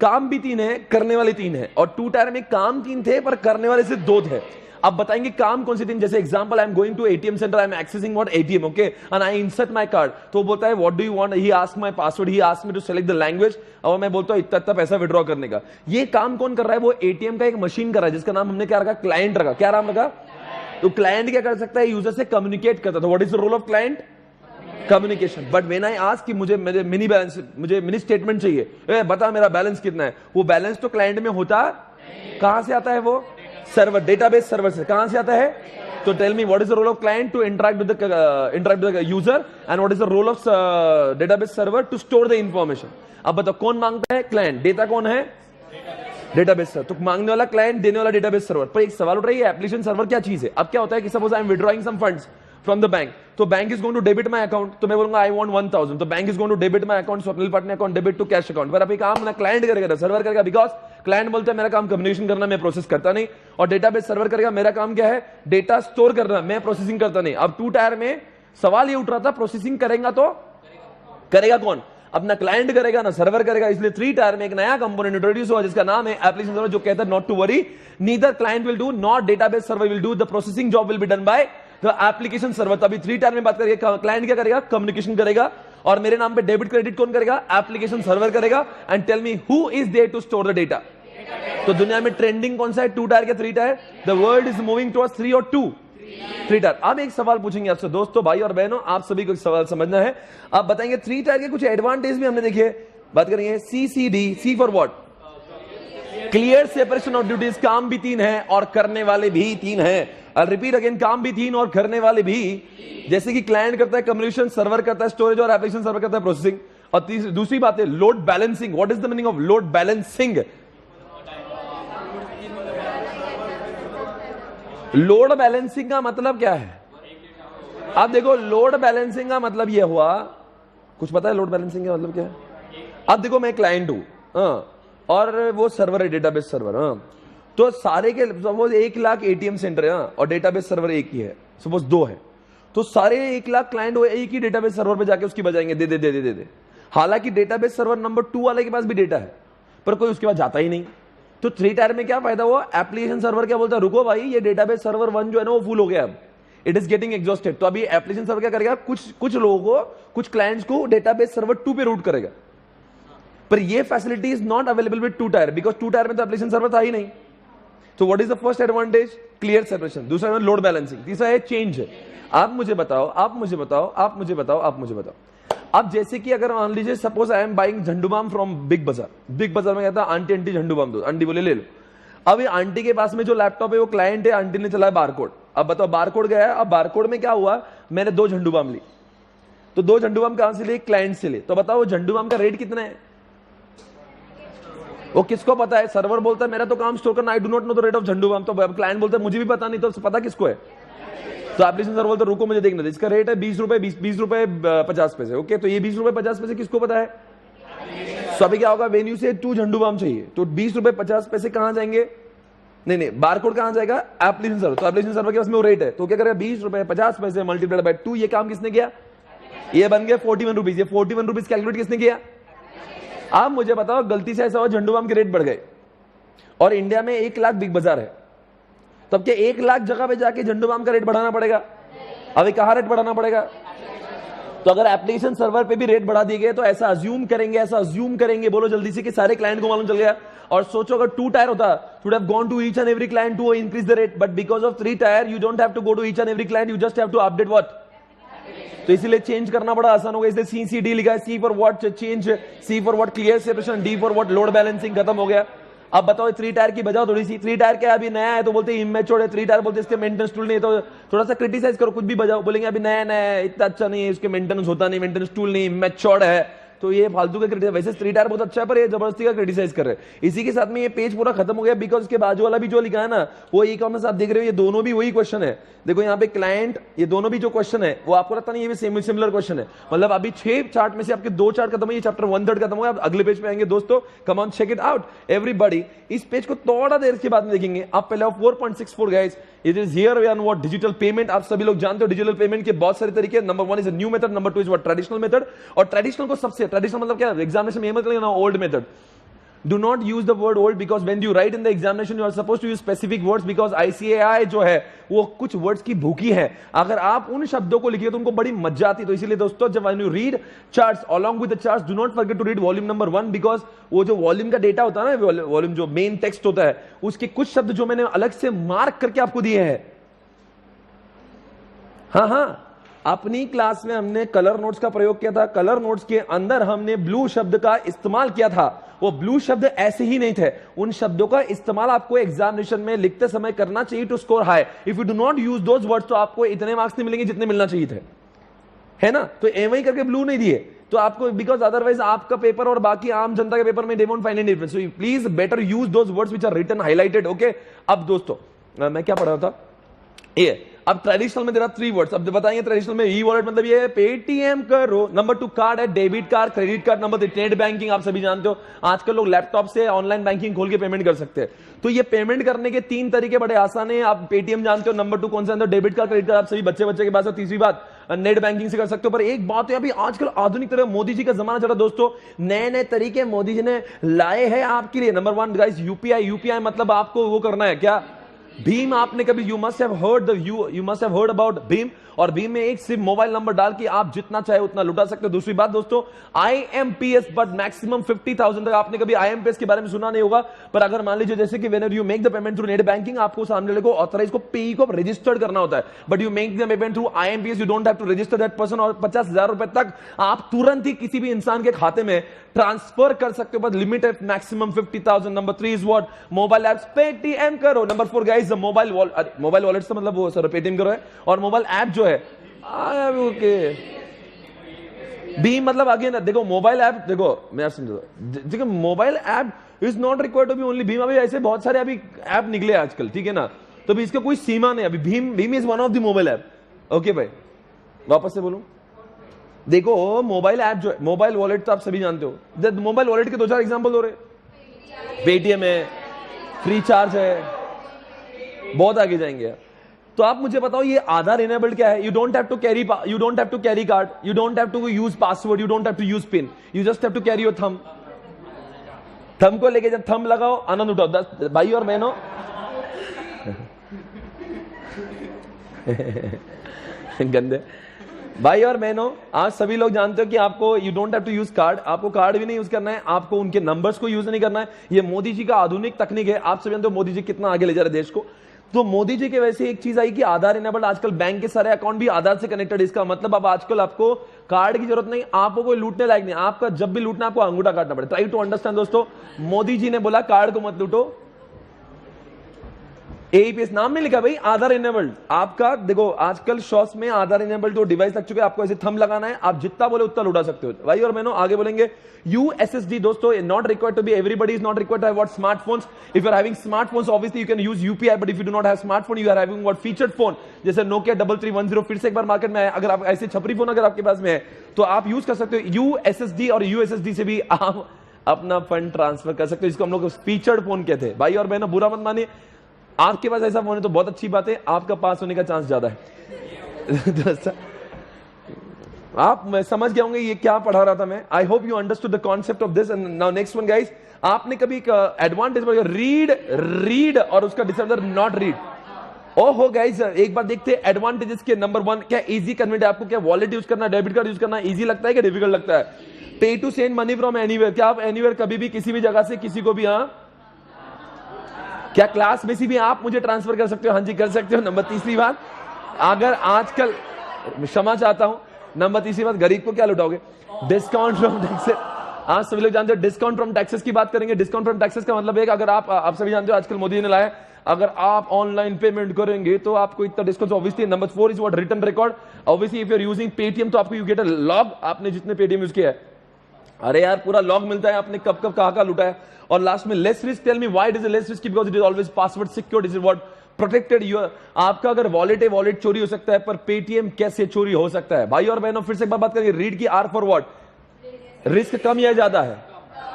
काम भी 3 है, करने वाले 3 है, और 2 टायर में काम 3 थे पर करने वाले सिर्फ 2 थे। अब बताएंगे काम कौन से 3? जैसे example, I am going to ATM centre, I am accessing what ATM, okay, and I insert my card. तो बोलता है what do you want, he ask my password, he ask me to select the language, और मैं बोलता हूं इतना इतना पैसा विड्रॉ करने का। ये काम कौन कर रहा है? वो एटीएम का एक मशीन कर रहा है जिसका नाम हमने क्या रखा? क्लाइंट रखा। क्या नाम रखा? तो क्लाइंट क्या कर सकता है? यूजर से कम्युनिकेट करता था। What is the role of client? Communication. But when I ask कि मुझे मिनी बैलेंस, मुझे मिनी स्टेटमेंट चाहिए, बता मेरा बैलेंस कितना है, वो बैलेंस तो क्लाइंट में होता, कहां से आता है? वो सर्वर, डेटाबेस सर्वर से। कहां से आता है? तो tell me, what is the role of client? To interact with the user, and what is the role of database server? To store the information. अब बताओ कौन मांगता है? क्लाइंट। देता कौन है? Database server. तो मांगने वाला क्लाइंट, देने वाला डेटाबेस सर्वर। पर एक सवाल उठ रहा है, एप्लीकेशन सर्वर क्या चीज है? अब क्या होता है कि suppose I am withdrawing some funds from the bank, तो bank is going to debit my account, तो मैं बोलूंगा आई वांट 1000, तो bank is going to debit my account, Swapnil Patne account debit to cash account. पर अब ये काम ना क्लाइंट करेगा, सर्वर करेगा, बिकॉज क्लाइंट बोलता है मेरा काम कम्युनिकेशन करना, मैं प्रोसेस करता नहीं, और डेटाबेस सर्वर करेगा, मेरा काम क्या है? डेटा स्टोर करना, मैं प्रोसेसिंग करता नहीं। अब 2 टायर में सवाल ये उठ रहा था, प्रोसेसिंग करेगा तो करेगा कौन? अपना क्लाइंट करेगा ना सर्वर करेगा। इसलिए 3 टायर में एक नया कंपोनेंट इंट्रोड्यूस हुआ जिसका नाम है एप्लीकेशन सर्वर, जो कहता है not to worry, neither client will do not database server will do, the processing job will be done by the application server. तभी 3 टायर में बात करेंगे, क्लाइंट क्या करेगा? कम्युनिकेशन करेगा, और मेरे नाम पे डेबिट क्रेडिट कौन करेगा? एप्लीकेशन सर्वर करेगा। And tell me who is there to store the data? तो दुनिया में ट्रेंडिंग कौन सा है? 2 टायर के 3 tyre? The world is moving towards 3 और 2, 3 टायर। अब एक सवाल पूछेंगे आपसे दोस्तों, भाई और बहनों, आप सभी को एक सवाल समझना है। आप बताएंगे 3 टायर के कुछ एडवांटेज भी हमने देखे, बात करेंगे। CCD, C for what? Clear separation of duties. काम भी 3 है और करने वाले भी 3 हैं। आई रिपीट अगेन, काम भी 3 और करने वाले भी। जैसे कि क्लाइंट करता है कम्युनिकेशन, सर्वर करता है स्टोरेज, और एप्लीकेशन सर्वर करता है प्रोसेसिंग। और दूसरी बात है load balancing. What is the meaning of load balancing? Load balancing का मतलब क्या है? आप देखो, लोड बैलेंसिंग का मतलब यह हुआ, कुछ पता है लोड बैलेंसिंग का मतलब क्या है? अब देखो, मैं क्लाइंट हूं और वो सर्वर है, डेटाबेस सर्वर। तो सारे के सपोज 1 लाख एटीएम सेंटर है और डेटाबेस सर्वर एक ही है, सपोज 2 है, तो सारे 1 लाख क्लाइंट वो एक ही डेटाबेस सर्वर पे जाके उसकी बजाएंगे दे दे दे दे दे दे। हालांकि डेटाबेस सर्वर नंबर 2 वाले के पास भी डेटा है, पर कोई उसके पास जाता ही नहीं। तो 3 टायर में क्या फायदा हुआ? एप्लीकेशन सर्वर क्या बोलता है, रुको भाई, ये डेटाबेस सर्वर 1 जो है ना वो फुल हो गया, अब इट इज गेटिंग एग्जॉस्टेड। तो अभी एप्लीकेशन सर्वर क्या करेगा, कुछ लोगों को, कुछ क्लाइंट्स को डेटाबेस सर्वर 2 पे रूट करेगा। पर ये facility is not available with 2 tyre, because 2 tyre में तो एप्लीकेशन सर्वर था ही नहीं। तो what is the first advantage? Clear separation. दूसरा लोड बैलेंसिंग। तीसरा है चेंज। आप मुझे बताओ, आप मुझे बताओ, आप मुझे बताओ, आप मुझे बताओ। अब जैसे कि अगर मान लीजिए suppose I am buying Zandu balm from Big Bazaar. Big Bazaar में कहता है आंटी आंटी झंडू बाम दो, आंटी बोले ले लो। अब ये आंटी के पास में जो लैपटॉप है वो क्लाइंट है, आंटी ने चलाया बारकोड। अब बताओ बारकोड गया है, अब बारकोड में क्या हुआ, मैंने 2 झंडू बाम ली। तो 2 झंडू बाम कहां से लिए? क्लाइंट से लिए। तो बताओ वो झंडू बाम का रेट कितना है? वो किसको पता है? सर्वर बोलता है मेरा तो काम स्टोर करना, I do not know the rate of Zandu balm. तो क्लाइंट बोलता है मुझे भी पता नहीं, तो पता किसको है? तो एप्लीकेशन सर्वर बोलता है रुको मुझे देखना दे, इसका रेट है 20 रुपए, 20 रुपए 50 पैसे। ओके, तो ये 20 रुपए 50 पैसे किसको पता है? तो अभी क्या होगा, वेन्यू से 2 झंडू बाम चाहिए, तो 20 रुपए 50 पैसे कहां जाएंगे? नहीं, बारकोड कहां जाएगा? Application server. तो एप्लीकेशन सर्वर के पास में वो रेट है, तो क्या करेगा, 20 रुपए 50 पैसे मल्टीप्लाइड बाय 2। ये काम किसने किया? ये बन गया 41 रुपीज। ये 41 रुपीज कैलकुलेट किसने किया? आप मुझे बताओ, गलती से ऐसा हुआ झंडू बाम के रेट बढ़ गए और इंडिया में 1 लाख बिग बाजार है, तब क्या 1 लाख जगह पे जाके झंडू बाम का रेट बढ़ाना पड़ेगा? अभी कहां रेट बढ़ाना पड़ेगा? तो अगर एप्लीकेशन सर्वर पे भी रेट बढ़ा दिए गए तो ऐसा अज्यूम करेंगे, बोलो जल्दी से, कि सारे क्लाइंट को मालूम चल गया। और सोचो अगर 2 टायर होता, should have gone to each and every client to increase the rate, but because of 3 tyre you don't have to go to each and every client, you just have to update what? तो इसीलिए चेंज करना बड़ा आसान हो गया। इसलिए CCD लिखा है, C for what change, C for what clear separation, D for what load balancing, खत्म हो गया। अब बताओ 3 टायर की बजाओ थोड़ी सी। 3 टायर क्या अभी नया है तो बोलते हैं इमेच्योर है, 3 टायर बोलते हैं इसके मेंटेनेंस टूल नहीं है, तो थोड़ा सा क्रिटिसाइज करो, कुछ भी बजाओ, बोलेंगे अभी नया है, इतना अच्छा नहीं है, इसके मेंटेनेंस होता नहीं, मेंटेनेंस टूल नहीं, इमेच्योर है, तो ये फालतू का क्रिटिसाइज। वैसे 3 टायर बहुत अच्छा है, पर ये जबरदस्ती का क्रिटिसाइज कर रहे हैं। इसी के साथ में ये पेज पूरा खत्म हो गया, बिकॉज इसके बाजू वाला भी जो लिखा है ना वो ई कॉमर्स आप देख रहे हो, ये दोनों भी वही क्वेश्चन है। देखो यहाँ पे क्लाइंट, ये दोनों भी जो क्वेश्चन है वो आपको लगता नहीं ये भी सिमिलर क्वेश्चन है। मतलब अभी 6 चार्ट में से आपके 2 चार्ट खत्म हुए, चैप्टर 1/3 खत्म हुआ। आप अगले पेज पे आएंगे दोस्तों, come on check it out everybody. इस पेज को थोड़ा देर के बाद में देखेंगे। आप पहले 4.64 guys, it is here on what digital payment. आप सभी लोग जानते हो डिजिटल पेमेंट के बहुत सारे तरीके। Number 1 is new method, number 2 is what traditional method. और ट्रेडिशनल को सबसे, ट्रेडिशनल मतलब क्या, एग्जामिनेशन में ये मत लेना old method. Do not use the word old because when you write in the examination you are supposed to use specific words, because ICAI जो है वो कुछ वर्ड्स की भूखी है। अगर आप उन शब्दों को लिखिए तो उनको बड़ी मजा आती है। तो इसीलिए दोस्तों जब when you read charts along with the charts do not forget to read volume number 1, because वो जो वॉल्यूम का डेटा होता है ना, वॉल्यूम जो मेन टेक्स्ट होता है, उसके कुछ शब्द जो मैंने अलग से मार्क करके आपको दिए हैं। हाँ, अपनी क्लास में हमने कलर नोट्स का प्रयोग किया था। कलर नोट्स के अंदर हमने ब्लू शब्द का इस्तेमाल किया था। वो ब्लू शब्द ऐसे ही नहीं थे, उन शब्दों का इस्तेमाल आपको एग्जामिनेशन में लिखते समय करना चाहिए to score high. If you do not use those words तो आपको इतने मार्क्स नहीं मिलेंगे जितने मिलना चाहिए थे, है ना। तो एम ही करके ब्लू नहीं दिए तो आपको, बिकॉज अदरवाइज आपका पेपर और बाकी आम जनता के पेपर में they won't find any difference. So please better use those words which are written highlighted. Okay, अब दोस्तों मैं क्या पढ़ रहा था, ये अब ट्रेडिशनल में देना 3 वर्ड्स। अब बताएंगे ट्रेडिशनल में ई वॉलेट मतलब ये है पेटीएम करो। नंबर 2 कार्ड है, debit card, credit card. Number 3 net banking. आप सभी जानते हो आजकल लोग लैपटॉप से ऑनलाइन बैंकिंग खोल के पेमेंट कर सकते हैं। तो ये पेमेंट करने के 3 तरीके बड़े आसान है। आप पेटीएम जानते हो। नंबर 2 कौन सा है, डेबिट कार्ड, क्रेडिट कार्ड आप सभी बच्चे के पास है। तीसरी बात नेट बैंकिंग से कर सकते हो। पर एक बात है, अभी आजकल आधुनिक तरह मोदी जी का जमाना चला दोस्तों, नए तरीके मोदी जी ने लाए हैं आपके लिए। नंबर 1 गाइस यूपीआई मतलब आपको वो करना है क्या, भीम। आपने कभी you must have heard about Bhim. और भीम में एक सिर्फ मोबाइल नंबर डाल के आप जितना चाहे उतना लुटा सकते हो। दूसरी बात दोस्तों IMPS, बट मैक्सिमम 50,000 तक। आपने कभी IMPS के बारे में सुना नहीं होगा, पर अगर मान लीजिए जैसे कि whenever you make the payment through net banking, आपको सामने वाले को ऑथराइज को पेई को रजिस्टर्ड करना होता है। But you make the payment through IMPS, you don't have to register that person. और 50,000 रुपए तक आप तुरंत ही किसी भी इंसान के खाते में ट्रांसफर कर सकते हो, बट लिमिट है maximum 50,000। Number 3 is what, mobile apps. Paytm करो। नंबर 4 गाइस मोबाइल वॉलेट से मतलब वो सर पेटीएम करो है। और मोबाइल ऐप जो है ओके भीम मतलब अगेन देखो मोबाइल ऐप, देखो मैं समझो देखो mobile app is not required to be only भीम। अभी ऐसे बहुत सारे अभी ऐप निकले आजकल, ठीक है ना, तो अभी इसका कोई सीमा नहीं। अभी Bhim is one of the mobile app. Okay भाई, वापस से बोलूं, देखो मोबाइल ऐप जो है, मोबाइल वॉलेट तो आप सभी जानते हो। मोबाइल वॉलेट के 2-4 एग्जांपल हो रहे, पेटीएम है, फ्री चार्ज है, बहुत आगे जाएंगे। तो आप मुझे बताओ ये आधार इनेबल्ड क्या है? You don't have to carry card, you don't have to use password, you don't have to use pin, you just have to carry your thumb को लेके जब थंब लगाओ, आनंद उठाओ। 10 भाई और बहनों गंदे भाई और बहनों, आज सभी लोग जानते हो कि आपको you don't have to use card, आपको कार्ड भी नहीं यूज करना है, आपको उनके नंबर्स को यूज नहीं करना है। ये मोदी जी का आधुनिक तकनीक है। आप सभी जानते हो मोदी जी कितना आगे ले जा रहे देश को। तो मोदी जी के वैसे एक चीज आई कि आधार इनेबल्ड, आजकल बैंक के सारे अकाउंट भी आधार से कनेक्टेड। इसका मतलब अब आजकल आपको कार्ड की जरूरत नहीं, आपको कोई लूटने लायक नहीं। आपका जब भी लूटना आपको अंगूठा काटना पड़े। ट्राई टू अंडरस्टैंड दोस्तों, मोदी जी ने बोला कार्ड को मत लूटो, एईपीएस नाम में लिखा भाई आधार इनेबल्ड। आपका देखो आजकल शॉप्स में आधार इनेबल्ड जो डिवाइस लग चुके हैं, आपको ऐसे थंब लगाना है, आप जितना बोले उतना लुटा सकते हो। भाई और बहनों आगे बोलेंगे यूएसएसडी दोस्तों, not required to be, everybody is not required to have what smartphones. If you are having smartphones obviously you can use UPI, but if you do not have smartphone you are having what featured phone, जैसे नोकिया 3310 फिर से एक बार मार्केट में आया। अगर आप ऐसे छपरी फोन अगर आपके पास में है तो आप यूज कर सकते हो यूएसएसडी, और यूएसएसडी से भी आप अपना फंड ट्रांसफर कर सकते हो। इसको हम लोग फीचर्ड फोन कहते हैं। भाई और बहनों बुरा मत मानिए, आपके पास ऐसा फोन है तो बहुत अच्छी बात है, आपका पास होने का चांस ज्यादा है। आप मैं समझ गए होंगे ये क्या पढ़ा रहा था मैं। आई hope you understood the concept of this. And now next one guys, आपने कभी एडवांटेज रीड और उसका डिसऑर्डर नॉट रीड। ओहो गाइस, एक बार देखते हैं एडवांटेजेस के। नंबर 1 क्या इजी कन्वीनियंट है आपको, क्या वॉलेट यूज करना, डेबिट कार्ड यूज करना इजी लगता है कि डिफिकल्ट लगता है? Pay to send money from anywhere, क्या आप एनीवेयर कभी भी किसी भी जगह से किसी को भी, हाँ क्या क्लास में से भी आप मुझे ट्रांसफर कर सकते हो? हाँ जी कर सकते हो। नंबर तीसरी बात, अगर आजकल क्षमा चाहता हूं, नंबर तीसरी बात, गरीब को क्या लुटाओगे? Discount from taxes. आज सभी लोग जानते हो डिस्काउंट फ्रॉम टैक्सेस की बात करेंगे। डिस्काउंट फ्रॉम टैक्सेस का मतलब है कि अगर आप सभी जानते हो आजकल मोदी ने लाया, अगर आप ऑनलाइन पेमेंट करेंगे तो आपको इतना discount obviously. Number 4 is what return record. Obviously if you are using Paytm तो आपको यू गेट अ लॉग, आपने जितने पेटीएम यूज किया है, अरे यार पूरा लॉग मिलता है आपने कब कब कहां लुटाया। और लास्ट में less risk. Tell me why it is less risk? Because it is always password secured, is what protected. You आपका अगर वॉलेट है, वॉलेट चोरी हो सकता है, पर पेटीएम कैसे चोरी हो सकता है? भाई और बहनों फिर से एक बार बात करेंगे, रीड की आर फॉर व्हाट, रिस्क कम या ज्यादा है,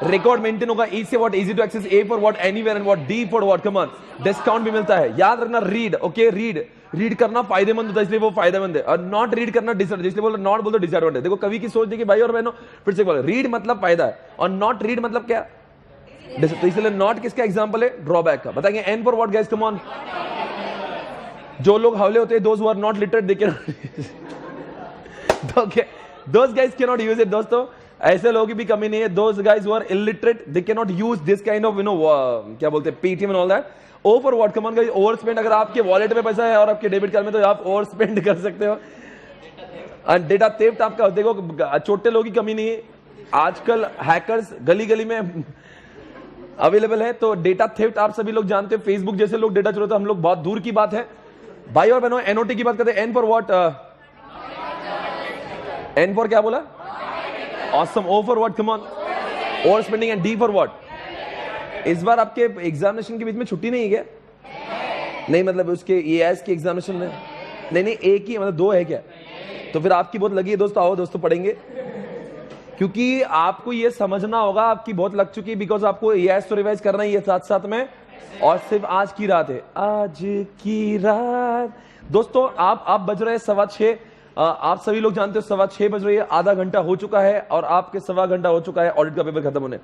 रिकॉर्ड मेंटेन होगा, ई से what easy to access, A for what anywhere, and what D for what come on, discount भी मिलता है। याद रखना रीड, ओके रीड करना फायदेमंद होता है इसलिए वो फायदेमंद है, और नॉट रीड करना डिसएडवांटेज, इसलिए बोल नॉट बोल दो डिसएडवांटेज। देखो कवि की सोच देखिए भाई और बहनों, फिर से बोल रीड मतलब फायदा है और नॉट रीड मतलब क्या? तो इसलिए नॉट किसका एग्जांपल है? ड्रॉबैक का। बताएंगे N for what guys, come on. जो लोग हवले होते हैं, those who are not literate they can those guys can not use it. दोस्तों ऐसे लोगों की भी कमी नहीं है। Those guys who are illiterate they can not use this kind of क्या बोलते हैं Paytm and all that. O for what, come on guys, over spend. अगर आपके वॉलेट में पैसा है और आपके डेबिट कार्ड में तो आप ओवर स्पेंड कर सकते हो। एंड डेटा थेफ्ट आपका, देखो छोटे लोगों की कमी नहीं है, आजकल हैकर्स गली गली में अवेलेबल है। तो डेटा थेफ्ट आप सभी लोग जानते हो, फेसबुक जैसे लोग डेटा चुराते हैं, हम लोग बहुत दूर की बात है। भाई और बहनों एनओटी की बात करते हैं। N for what, N for क्या बोला? Awesome. O for what, come on, over spending. And D for what? इस बार आपके एग्जामिनेशन के बीच में छुट्टी नहीं है क्या? नहीं मतलब उसके एआईएस की एग्जामिनेशन में नहीं एक ही, मतलब 2 है क्या? तो फिर आपकी बहुत लगी है दोस्तों, आओ दोस्तों पढ़ेंगे, क्योंकि आपको ये समझना होगा आपकी बहुत लग चुकी है, बिकॉज आपको एआईएस तो रिवाइज करना ही है साथ साथ में, और सिर्फ आज की रात है, आज की रात। दोस्तों आप बज रहे हैं 6:15, आप सभी लोग जानते हो 6:15 बज रही है, आधा घंटा हो चुका है और आपके 1.25 घंटा हो चुका है ऑडिट का पेपर खत्म होने।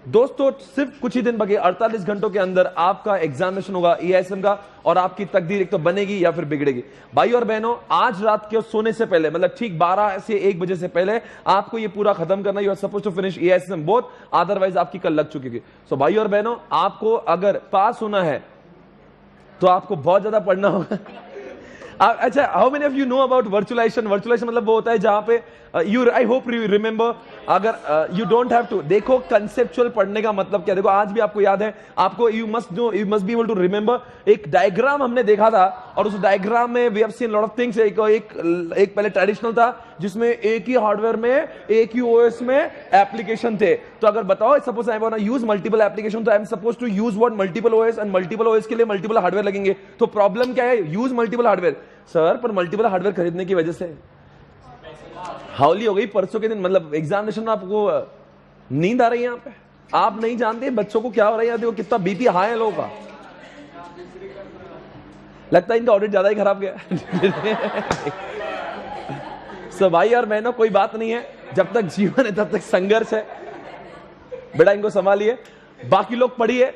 दोस्तों सिर्फ कुछ ही दिन बचे, 48 घंटों के अंदर आपका एग्जामिनेशन होगा एआईएसएम का, और आपकी तकदीर एक तो बनेगी या फिर बिगड़ेगी। भाई और बहनों आज रात के सोने से पहले, मतलब ठीक 12 से 1 बजे से पहले आपको ये पूरा खत्म करना। You are suppose to finish AISM both, otherwise आपकी कल लग चुकी थी। सो भाई और बहनों आपको अगर पास होना है तो आपको बहुत ज्यादा पढ़ना होगा। अच्छा, how many of you know about virtualisation? Virtualisation मतलब वो होता है जहां पे आई होप यू रिमेंबर अगर यू डोंट हैव टू, देखो कंसेप्चुअल पढ़ने का मतलब क्या, देखो आज भी आपको याद है, आपको you must be able to remember, एक डायग्राम हमने देखा था और उस डायग्राम में we have seen lot of things. एक पहले ट्रेडिशनल था जिसमें एक ही हार्डवेयर में एक ही ओएस में एप्लीकेशन थे। तो अगर बताओ suppose I want to use multiple application, तो I am suppose to use what multiple OS, and multiple OS के लिए मल्टीपल हार्डवेयर लगेंगे। तो प्रॉब्लम क्या है, यूज मल्टीपल हार्डवेयर सर, पर मल्टीपल हार्डवेयर खरीदने की वजह से हावली हो गई परसों के दिन, मतलब एग्जामिनेशन में आपको नींद आ रही है यहाँ पे, आप नहीं जानते बच्चों को क्या हो रहा है, देखो कितना बीपी हाई है लोगों का, लगता है इनका ऑडिट ज्यादा ही खराब गया। सो भाई और बहनों कोई बात नहीं है, जब तक जीवन है तब तक संघर्ष है, बेटा इनको संभालिए, बाकी लोग पढ़िए।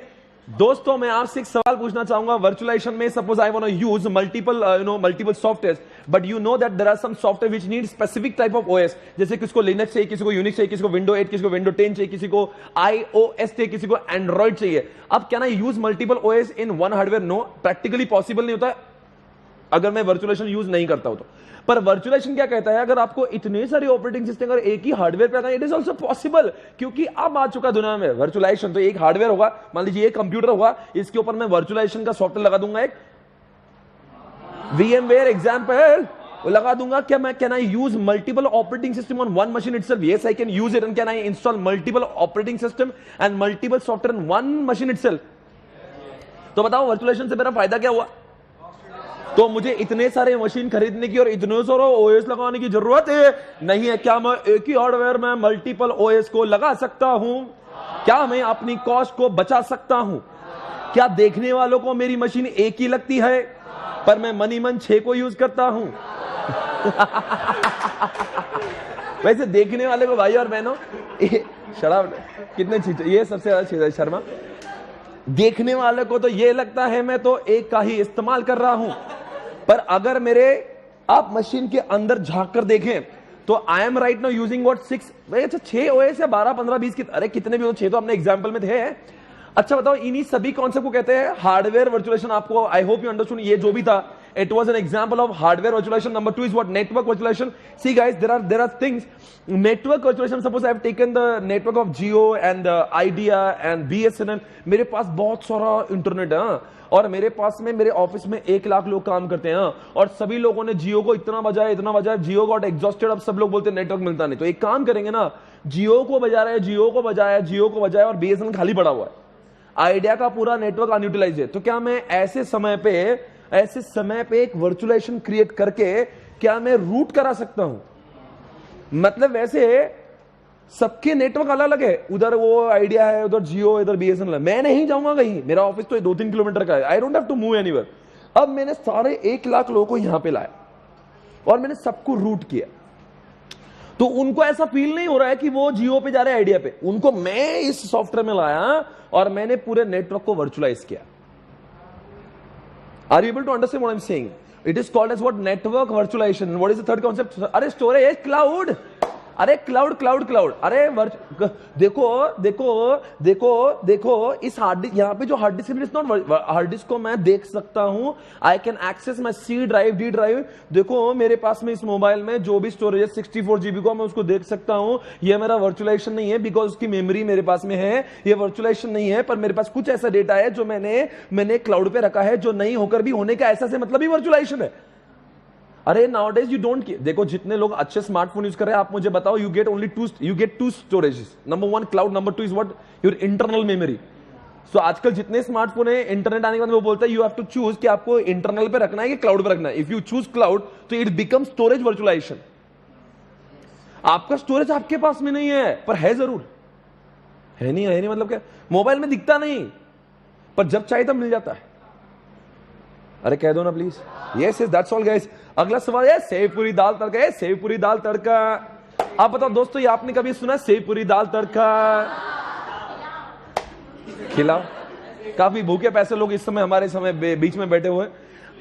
दोस्तों मैं आपसे एक सवाल पूछना चाहूंगा, वर्चुअलाइजेशन में suppose I want to use multiple software, but you know that there are some software which need specific type of OS, जैसे किसी को लिनक्स चाहिए, किसी को यूनिक्स चाहिए, किसी को विंडो 8, किसी को विंडो 10 चाहिए, किसी को आईओएस चाहिए, किसी को एंड्रॉइड चाहिए। अब can I use multiple OS in one hardware? No, practically possible नहीं होता अगर मैं वर्चुअलाइजेशन यूज नहीं करता हूं तो। पर वर्चुअलाइजेशन क्या कहता है, अगर आपको इतने सारे ऑपरेटिंग सिस्टम अगर एक ही हार्डवेयर पे आता है, इट इज ऑल्सो पॉसिबल, क्योंकि अब आ चुका दुनिया में वर्चुअलाइजेशन। तो एक हार्डवेयर होगा, मान लीजिए एक कंप्यूटर होगा, इसके ऊपर मैं वर्चुअलाइजेशन का सॉफ्टवेयर लगा दूंगा, एक VMware एग्जांपल लगा दूंगा। क्या मैं can I use multiple operating system on one machine itself? Yes I can use it. And can I install multiple operating system and multiple software in one machine itself? तो बताओ वर्चुअलाइजेशन से मेरा फायदा क्या हुआ? तो मुझे इतने सारे मशीन खरीदने की और इतने सारे ओएस लगाने की जरूरत है नहीं है। क्या मैं एक ही हार्डवेयर में मल्टीपल ओएस को लगा सकता हूं? क्या मैं अपनी कॉस्ट को बचा सकता हूं? क्या देखने वालों को मेरी मशीन एक ही लगती है पर मैं मनी मन 6 को यूज करता हूं? वैसे देखने वाले को भाई और बहनों शराब कितने चीज, ये सबसे ज्यादा चीज है शर्मा। देखने वाले को तो ये लगता है मैं तो एक का ही इस्तेमाल कर रहा हूं, पर अगर मेरे आप मशीन के अंदर झांक कर देखें तो I M right now using what 6 OS या 12 15 20 अरे कितने भी हो, 6 तो अपने एग्जांपल में थे। अच्छा बताओ, इन्हीं सभी कॉन्सेप्ट को कहते हैं हार्डवेयर वर्चुअलाइजेशन। आपको आई होप यू अंडरस्टूड, ये जो भी था it was an example of hardware virtualization. Number 2 is what? Network virtualization. See guys, there are things. Network virtualization, suppose I have taken the network of Jio and Idea and BSNL. मेरे पास बहुत सारा इंटरनेट है और मेरे पास में मेरे ऑफिस में 1 लाख लोग काम करते हैं और सभी लोगों ने जियो को इतना बजाया, जियो गॉट एग्जॉस्टेड। अब सब लोग बोलते हैं नेटवर्क मिलता नहीं, तो एक काम करेंगे ना, जियो को बजा रहे हैं, जियो को बजाया और BSNL खाली पड़ा हुआ है, आइडिया का पूरा नेटवर्क अनयूटिलाइज है। तो क्या मैं ऐसे समय पे एक वर्चुअलाइजेशन क्रिएट करके क्या मैं रूट करा सकता हूं? मतलब वैसे सबके नेटवर्क अलग अलग है, उधर वो आइडिया है, उधर जियो, इधर BSNL है। मैं नहीं जाऊंगा कहीं, मेरा ऑफिस तो 2-3 किलोमीटर का है, I don't have to move anywhere. अब मैंने सारे 1 लाख लोगों को यहां पे लाया और मैंने सबको रूट किया, तो उनको ऐसा फील नहीं हो रहा है कि वो जियो पे जा रहे हैं आइडिया पे, उनको मैं इस सॉफ्टवेयर में लाया और मैंने पूरे नेटवर्क को वर्चुअलाइज किया। Are you able to understand what I'm saying? It is called as what? Network virtualization. What is the third concept? अरे storage, cloud. अरे क्लाउड। अरे देखो इस हार्ड डिस्क, यहाँ पे जो hard disk is not hard disk को मैं देख सकता हूं, I can access my C drive, D drive. देखो मेरे पास में इस मोबाइल में जो भी स्टोरेज है 64 GB को, मैं उसको देख सकता हूं। ये मेरा वर्चुअलाइजेशन नहीं है बिकॉज उसकी मेमोरी मेरे पास में है, ये वर्चुअलाइजेशन नहीं है, पर मेरे पास कुछ ऐसा डेटा है जो मैंने क्लाउड पे रखा है, जो नहीं होकर भी होने का ऐसा से मतलब ही वर्चुअलाइजेशन है। अरे नाउडेज यू डोंट, देखो जितने लोग अच्छे स्मार्टफोन यूज कर रहे हैं, आप मुझे बताओ, you get two storages. Number 1 cloud, number 2 is what? Your internal memory. So आजकल जितने स्मार्टफोन है, इंटरनेट आने के बाद वो बोलता है यू हैव टू चूज कि आपको इंटरनल पे रखना है कि क्लाउड पे रखना है। इफ यू चूज क्लाउड तो इट बिकम स्टोरेज वर्चुअलाइजेशन। आपका स्टोरेज आपके पास में नहीं है पर है जरूर, है नहीं मतलब क्या? मोबाइल में दिखता नहीं पर जब चाहे तब मिल जाता है। अरे कह दो ना please. Yes that's all guys. अगला सवाल है सेवपुरी दाल तड़का। सेवपुरी दाल तड़का, आप बताओ दोस्तों, ये आपने कभी सुना सेवपुरी दाल तड़का? खिलाओ। काफी भूखे पैसे लोग इस समय हमारे समय बीच में बैठे हुए।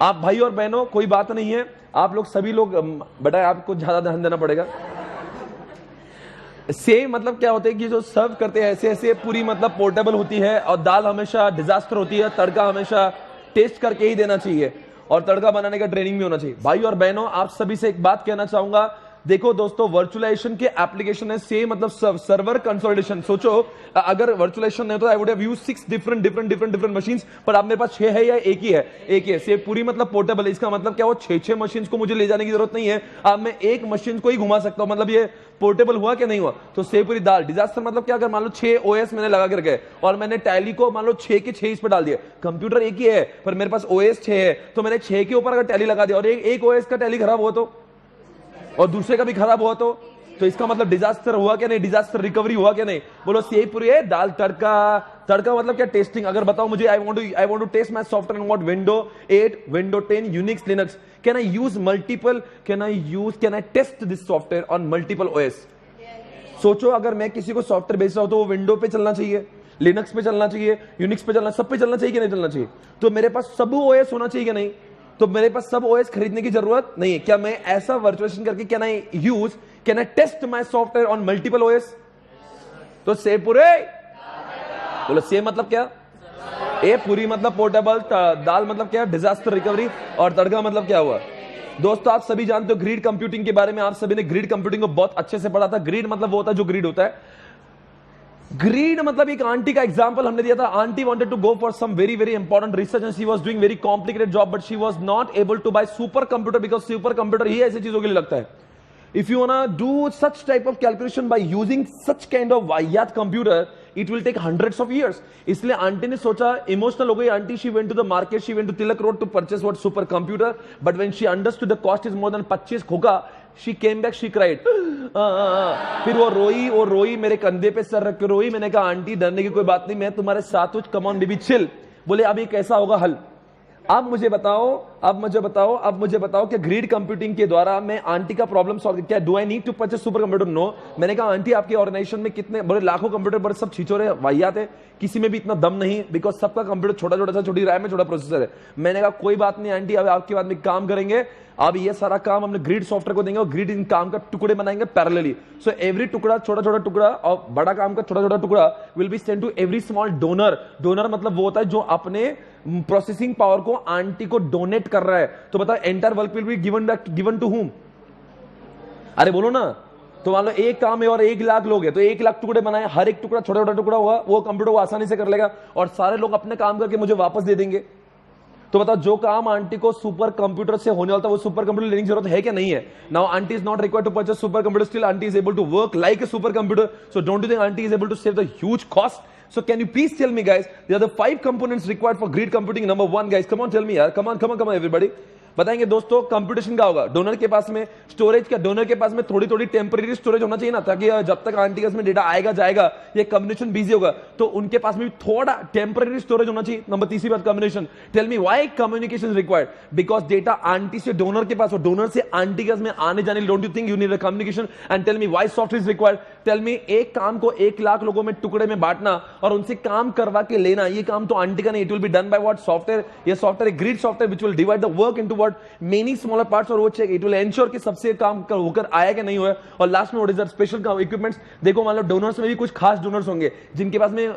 आप भाई और बहनों कोई बात नहीं है, आप लोग सभी लोग बेटा आपको ज्यादा ध्यान देना पड़ेगा। सेव मतलब क्या होता है कि जो सर्व करते हैं ऐसे पूरी मतलब पोर्टेबल होती है, और दाल हमेशा डिजास्टर होती है, तड़का हमेशा टेस्ट करके ही देना चाहिए और तड़का बनाने का ट्रेनिंग भी होना चाहिए। भाई और बहनों आप सभी से एक बात कहना चाहूंगा, देखो दोस्तों, वर्चुअलाइजेशन के एप्लीकेशन है सेम, मतलब सर्वर कंसोलिडेशन। सोचो अगर वर्चुअलाइजेशन नहीं तो आई would have used 6 different machines, पर अब मेरे पास 6 है या एक ही है सेम पूरी, मतलब पोर्टेबल है। इसका मतलब क्या, वो 6 मशीन्स को मुझे ले जाने की जरूरत नहीं है, अब मैं एक मशीन को ही घुमा सकता हूं। मतलब ये पोर्टेबल हुआ कि नहीं हुआ? तो सेम पूरी दाल। डिजास्टर मतलब क्या, अगर मान लो 6 ओएस मैंने लगा कर गए और मैंने टैली को मान लो 6 के 6 इस पर डाल दिया, कंप्यूटर एक ही है पर मेरे पास ओएस 6 है, तो मैंने 6 के ऊपर अगर टैली लगा दिया और एक ओएस का टैली खराब हुआ तो, और दूसरे का भी खराब हुआ तो इसका मतलब डिजास्टर हुआ क्या नहीं, डिजास्टर रिकवरी हुआ क्या नहीं? बोलो सही पूरी है दाल। तड़का मतलब क्या, टेस्टिंग। अगर बताओ मुझे I want to test my software on what window 8, window 10, Unix, Linux, can I test this software on multiple OS? सोचो अगर मैं किसी को सॉफ्टवेयर बेच रहा हूं तो वो विंडो पे चलना चाहिए, लिनक्स पे चलना चाहिए, यूनिक्स पे चलना, सब पे चलना चाहिए कि नहीं चलना चाहिए? तो मेरे पास सब ओएस होना चाहिए कि नहीं? तो मेरे पास सब ओएस खरीदने की जरूरत नहीं है। क्या मैं ऐसा वर्चुअलाइजेशन करके can I test my software on multiple OS? तो से पूरे बोलो, से मतलब क्या, ए पूरी मतलब पोर्टेबल, दाल मतलब क्या, डिजास्टर रिकवरी, और तड़का मतलब क्या हुआ? दोस्तों आप सभी जानते हो ग्रिड कंप्यूटिंग के बारे में, आप सभी ने ग्रिड कंप्यूटिंग को बहुत अच्छे से पढ़ा था। ग्रिड मतलब वो होता है जो ग्रिड होता है। ग्रीड मतलब एक आंटी का एग्जांपल हमने दिया था। Aunty wanted to go for some very important research and she was doing very complicated job, but she was not able to buy super computer, because super computer ही ऐसी चीजों के लिए लगता है। If you wanna do such type of calculation by using such kind of वाहियात computer, it will take hundreds of years. इसलिए आंटी ने सोचा, इमोशनल हो गई aunty, she went to the market, she went to Tilak road to purchase what super computer, but when she understood the cost is more than 25 खोका, she came back, she cried. फिर वो रोई, मेरे कंधे पे सर रख के रोई। मैंने कहा आंटी डरने की कोई बात नहीं, मैं तुम्हारे साथ हूं, कम ऑन बेबी चिल। बोले अब ये कैसा होगा हल? अब मुझे बताओ कि ग्रिड कंप्यूटिंग के द्वारा मैं आंटी का प्रॉब्लम सॉल्व क्या, do I need to purchase super computer? No. मैंने कहा आंटी आपके ऑर्गेनाइजेशन में कितने बड़े लाखों कंप्यूटर, बड़े सब छिछोरे वाहियात है, किसी में भी इतना दम नहीं, बिकॉज सबका कंप्यूटर छोटा सा, छोटी रैम में, छोटा प्रोसेसर है। मैंने कहा कोई बात नहीं आंटी, अब आपके बाद में काम करेंगे, अब ये सारा काम हमने ग्रिड सॉफ्टवेयर को देंगे और ग्रिड इन काम का टुकड़े बनाएंगे पैरेलली। सो एवरी टुकड़ा, छोटा टुकड़ा और बड़ा काम का छोटा टुकड़ा will be send to every small donor. Donor मतलब वो होता है जो अपने प्रोसेसिंग पावर को आंटी को डोनेट कर रहा है। तो बताओ entire work will be given to whom? अरे बोलो ना। तो मान लो एक काम है और 1 लाख लोग हैं, तो 1 लाख टुकड़े बनाए, हर एक टुकड़ा छोटा टुकड़ा हुआ, वो कंप्यूटर को आसानी से कर लेगा और सारे लोग अपने काम करके मुझे वापस दे देंगे। तो बताओ जो काम आंटी को सुपर कंप्यूटर से होने वाला था, वो सुपर कंप्यूटर लेने की जरूरत है क्या नहीं है? Now aunty is not required to purchase super computer, still aunty is able to work like a super computer. So don't you think aunty is able to save the huge cost? So can you please tell me guys, there are the 5 components required for grid computing. Number 1 guys, come on tell me yaar, come on everybody. बताएंगे दोस्तों, कंप्यूटेशन का होगा डोनर के पास में, स्टोरेज का डोनर के पास में थोड़ी टेम्परेरी स्टोरेज होना चाहिए ना, ताकि जब तक आंटी के पास में डेटा आएगा जाएगा, ये कम्युनिकेशन बिजी होगा, तो उनके पास में भी थोड़ा टेम्परेरी स्टोरेज होना चाहिए। नंबर तीसरी बात communication. Tell me why communication is required? Because data aunty से डोनर के पास और डोनर से आंटी के पास में आने जाने, don't you think you need a communication? And tell me why software is required? Tell me, एक काम को 1 लाख लोगों में टुकड़े में बांटना और उनसे काम करवा के लेना, ये काम तो आंटी का नहीं, it will be done by what? Software. ये software grid software which will divide the work into what many smaller parts, और वो चेक इट विल एंश्योर कि सबसे काम होकर आया कि नहीं हुआ। और लास्ट में what is that special equipments? देखो मान लो डोनर्स में भी कुछ खास डोनर्स होंगे जिनके पास में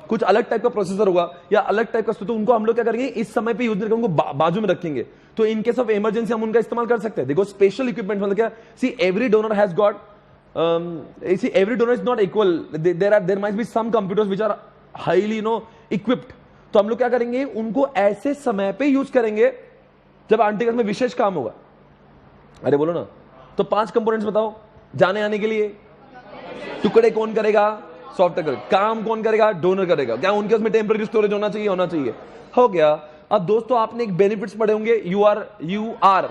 कुछ अलग टाइप का प्रोसेसर होगा या अलग टाइप का, तो उनको हम लोग क्या करेंगे, इस समय पे यूज करके उनको बाजू में रखेंगे, तो इन केस ऑफ इमरजेंसी हम उनका इस्तेमाल कर सकते हैं। देखो स्पेशल इक्विपमेंट मतलब क्या, see every donor has got see every donor is not equal, there might be some computers which are highly equipped, तो हम लोग क्या करेंगे, उनको ऐसे समय पे यूज करेंगे जब आंटी में विशेष काम होगा। अरे बोलो ना। तो 5 कंपोनेंट्स बताओ जाने आने के लिए। टुकड़े कौन करेगा? सॉफ्टवेयर। काम कौन करेगा? डोनर करेगा। क्या उनके उसमें टेम्परेरी स्टोरेज होना चाहिए? हो गया। अब दोस्तों आपने एक बेनिफिट्स पढ़े होंगे, यू आर।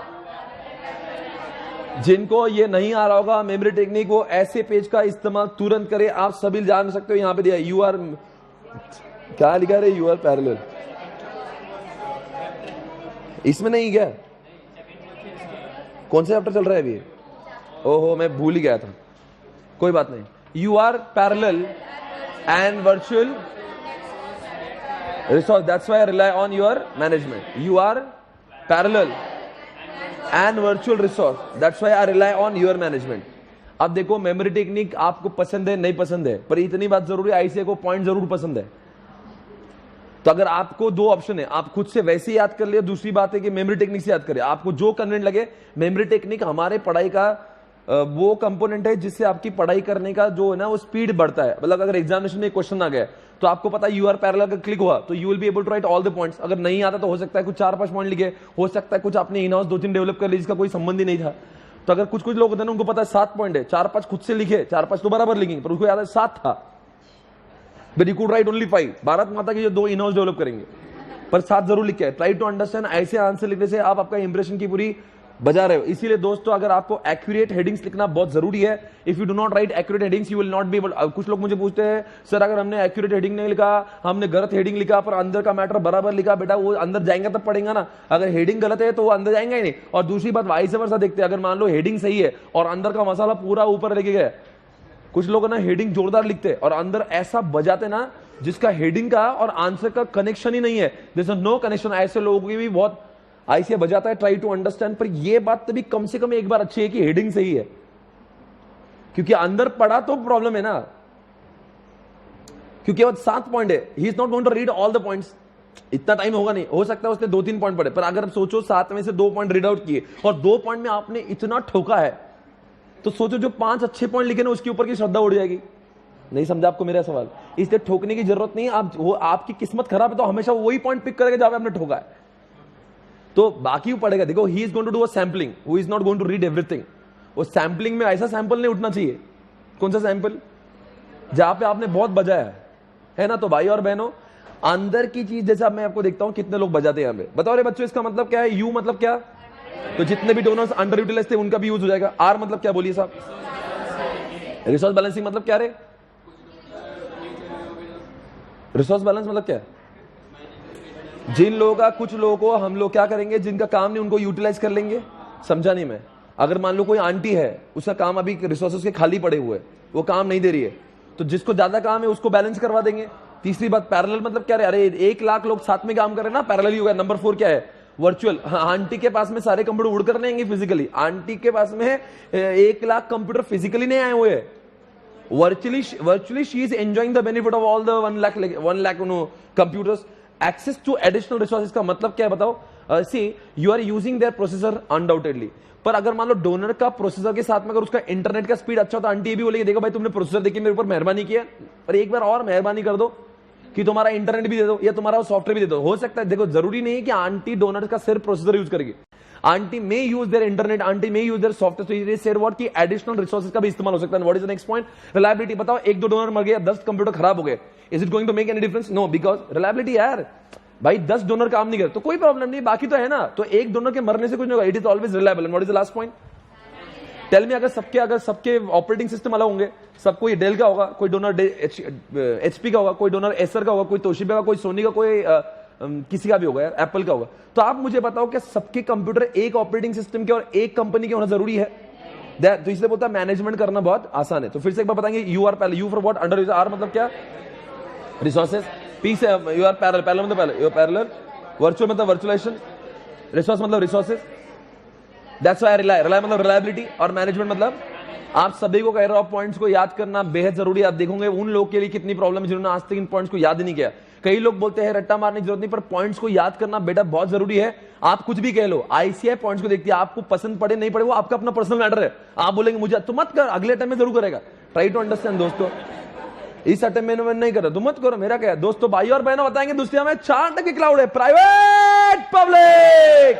जिनको ये नहीं आ रहा होगा मेमोरी टेक्निक, वो ऐसे पेज का इस्तेमाल तुरंत करें। आप सभी जान सकते हो, यहां पे दिया यू आर, क्या लिखा है? You are parallel. इसमें नहीं क्या? कौन सा चैप्टर चल रहा है अभी? ओहो मैं भूल ही गया था, कोई बात नहीं। You are parallel and virtual resource, that's why I rely on your management. You are parallel and virtual resource, that's why I rely on your management. अब देखो मेमोरी टेक्निक आपको पसंद है नहीं पसंद है, पर इतनी बात जरूरी है, आईसीए को पॉइंट जरूर पसंद है। तो अगर आपको 2 ऑप्शन है, आप खुद से वैसे याद कर लिया, दूसरी बात है कि मेमोरी टेक्निक से याद करें, आपको जो कन्वीनियंट लगे। मेमोरी टेक्निक हमारे पढ़ाई का वो कंपोनेंट है जिससे आपकी पढ़ाई करने का जो है ना वो स्पीड बढ़ता है। मतलब अगर एग्जामिनेशन में क्वेश्चन आ गया तो आपको पता है यूआर पैरेलल का क्लिक हुआ तो you will be able to write all the points. अगर नहीं आता तो हो सकता है कुछ 4-5 पॉइंट लिखे, हो सकता है कुछ आपने इन हाउस 2-3 डेवलप कर ली जिसका कोई संबंध ही नहीं था। तो अगर कुछ लोग होते हैं उनको पता है 7 पॉइंट है, 4-5 खुद से लिखे, 4-5 तो बराबर लिखेंगे, पर उसको याद है 7 था, but you could write only 5। Bharat माता की जो 2 इन हाउस डेवलप करेंगे पर 7 जरूर लिखे। ट्राई टू अंडरस्टैंड, ऐसे आंसर लिखने से आप आपका इंप्रेशन की पूरी बजा रहे हो। इसीलिए दोस्तों अगर आपको एक्यूरेट हेडिंग्स लिखना बहुत जरूरी है। If you do not right accurate headings you will not be able. कुछ लोग मुझे पूछते हैं सर अगर हमने एक्यूरेट हेडिंग नहीं लिखा, हमने गलत हेडिंग लिखा पर अंदर का मैटर बराबर लिखा, बेटा वो अंदर जाएंगे तब पढ़ेगा ना। अगर हेडिंग गलत है तो वो अंदर जाएंगे ही नहीं। और दूसरी बात वाइस वर्सा देखते हैं, अगर मान लो हेडिंग सही है और अंदर का मसाला पूरा ऊपर लेके गए, कुछ लोग ना हेडिंग जोरदार लिखते और अंदर ऐसा बजाते ना जिसका हेडिंग का और आंसर का कनेक्शन ही नहीं है, देयर इज नो कनेक्शन। ऐसे लोगों की भी बहुत ऐसे बजाता है। ट्राई टू अंडरस्टैंड, पर यह बात तभी कम से कम एक बार अच्छी है कि हेडिंग सही है, क्योंकि अंदर पढ़ा तो प्रॉब्लम है ना, क्योंकि वो 7 पॉइंट है, he is not going to read all the points. इतना टाइम होगा नहीं, हो सकता है उसने 2-3 पॉइंट पढ़े, पर अगर सोचो 7 में से 2 पॉइंट रीड आउट किए और 2 पॉइंट में आपने इतना ठोका है, तो सोचो जो 5 अच्छे पॉइंट लिखे ना उसके ऊपर की श्रद्धा उड़ जाएगी। नहीं समझा आपको मेरा सवाल? इसलिए ठोकने की जरूरत नहीं। आप वो आपकी किस्मत खराब है तो हमेशा वही पॉइंट पिक करेगा जहां पे आपने ठोका है, तो बाकी वो पढ़ेगा। देखो he is going to do a sampling, who is not going to read everything. वो सैंपलिंग में ऐसा सैंपल नहीं उठना चाहिए। कौन सा सैंपल? जहां पे आपने बहुत बजाया है ना। तो भाई और बहनों, अंदर की चीज जैसे मैं आपको देखता हूं कितने लोग बजाते हैं यहां पे। बताओ रे बच्चों इसका मतलब क्या है? यू मतलब क्या? तो जितने भी डोनर्स अंडर यूटिलाइज थे उनका भी यूज हो जाएगा। आर मतलब क्या बोलिए साहब? रिसोर्स बैलेंसिंग मतलब क्या रे? रिसोर्स बैलेंस मतलब क्या है? जिन लोगों का, कुछ लोगों को हम लोग क्या करेंगे, जिनका काम नहीं उनको यूटिलाइज कर लेंगे। समझा नहीं मैं? अगर मान लो कोई आंटी है, उसका काम अभी रिसोर्सेज के खाली पड़े हुए, वो काम नहीं दे रही है, तो जिसको ज्यादा काम है उसको बैलेंस करवा देंगे। तीसरी बात पैरेलल मतलब क्या है? अरे 1 लाख लोग साथ में काम कर रहे हैं ना, पैरेलल ही होगा। नंबर 4 क्या है? वर्चुअल। आंटी के पास में सारे कंप्यूटर उड़कर नहीं आएंगे फिजिकली, आंटी के पास में 1 लाख कंप्यूटर फिजिकली नहीं आए हुए हैं, virtually she is enjoying the benefit of all the 1 lakh computers। access to additional resources का मतलब क्या है बताओ? see you are using their processor undoubtedly, पर अगर मान लो डोनर का प्रोसेसर के साथ में अगर उसका इंटरनेट का स्पीड अच्छा होता, आंटी ये भी बोलेगी देखो भाई तुमने प्रोसेसर देखिए मेरे ऊपर मेहरबानी किया, पर एक बार और मेहरबानी कर दो कि तुम्हारा इंटरनेट भी दे दो या तुम्हारा सॉफ्टवेयर भी दे दो। हो सकता है, देखो जरूरी नहीं है कि आंटी डोनर का सिर्फ प्रोसेसर यूज करेगी, aunty may use their internet, aunty may use their software. Said what की एडिशनल रिसोर्सेज का भी इस्तेमाल हो सकता है। What is the next point? Reliability. बताओ 1-2 डोनर मर गया, 10 कंप्यूटर खराब हो गए, is it going to make any difference? No, because reliability. यार भाई 10 डोनर काम नहीं कर तो कोई प्रॉब्लम नहीं, बाकी तो है ना। तो एक डोनर के मरने से कुछ नहीं होगा। It is always reliable. And what is the last point? Tell me, अगर सबके ऑपरेटिंग सिस्टम अलग होंगे, सब कोई डेल का होगा, कोई डोनर एचपी का होगा, कोई डोनर एसर का होगा, कोई तोशिबा का, कोई सोनी का, कोई किसी का भी होगा, यार एप्पल का होगा, तो आप मुझे बताओ क्या सबके कंप्यूटर एक ऑपरेटिंग सिस्टम के और एक कंपनी के होना जरूरी है? तो इसलिए बोलता है मैनेजमेंट करना बहुत आसान है। तो फिर से एक बार बताएंगे, you are parallel. You for what? Under. R मतलब क्या? रिसोर्सेज। पी से यू आर पैरेलल। पैरेलल मतलब पैरेलल। वर्चुअल मतलब वर्चुअलाइजेशन। रिसोर्स मतलब resources. That's why rely. Rely मतलब रिलायबिलिटी। और मैनेजमेंट मतलब आप सभी को कह रहे हो पॉइंट्स को याद करना बेहद जरूरी है। आप देखोगे उन लोगों के लिए कितनी प्रॉब्लम है जिन्होंने आज तक इन पॉइंट्स को याद ही नहीं किया। कई लोग बोलते हैं रट्टा मारने की जरूरत नहीं, पर पॉइंट्स को याद करना बेटा बहुत जरूरी है। आप कुछ भी कह लो, आईसीआई पॉइंट्स को देखती है, आपको पसंद पड़े नहीं पड़े वो आपका अपना पर्सनल मैटर है। आप बोलेंगे मुझे तो मत कर, अगले टाइम में जरूर करेगा। ट्राई टू अंडरस्टैंड दोस्तों, इस अटेम्प्ट में नहीं कर रहा तो मत करो, मेरा क्या है। दोस्तों भाई और बहनों बताएंगे दुनिया में 4 तरह के क्लाउड है, प्राइवेट, पब्लिक।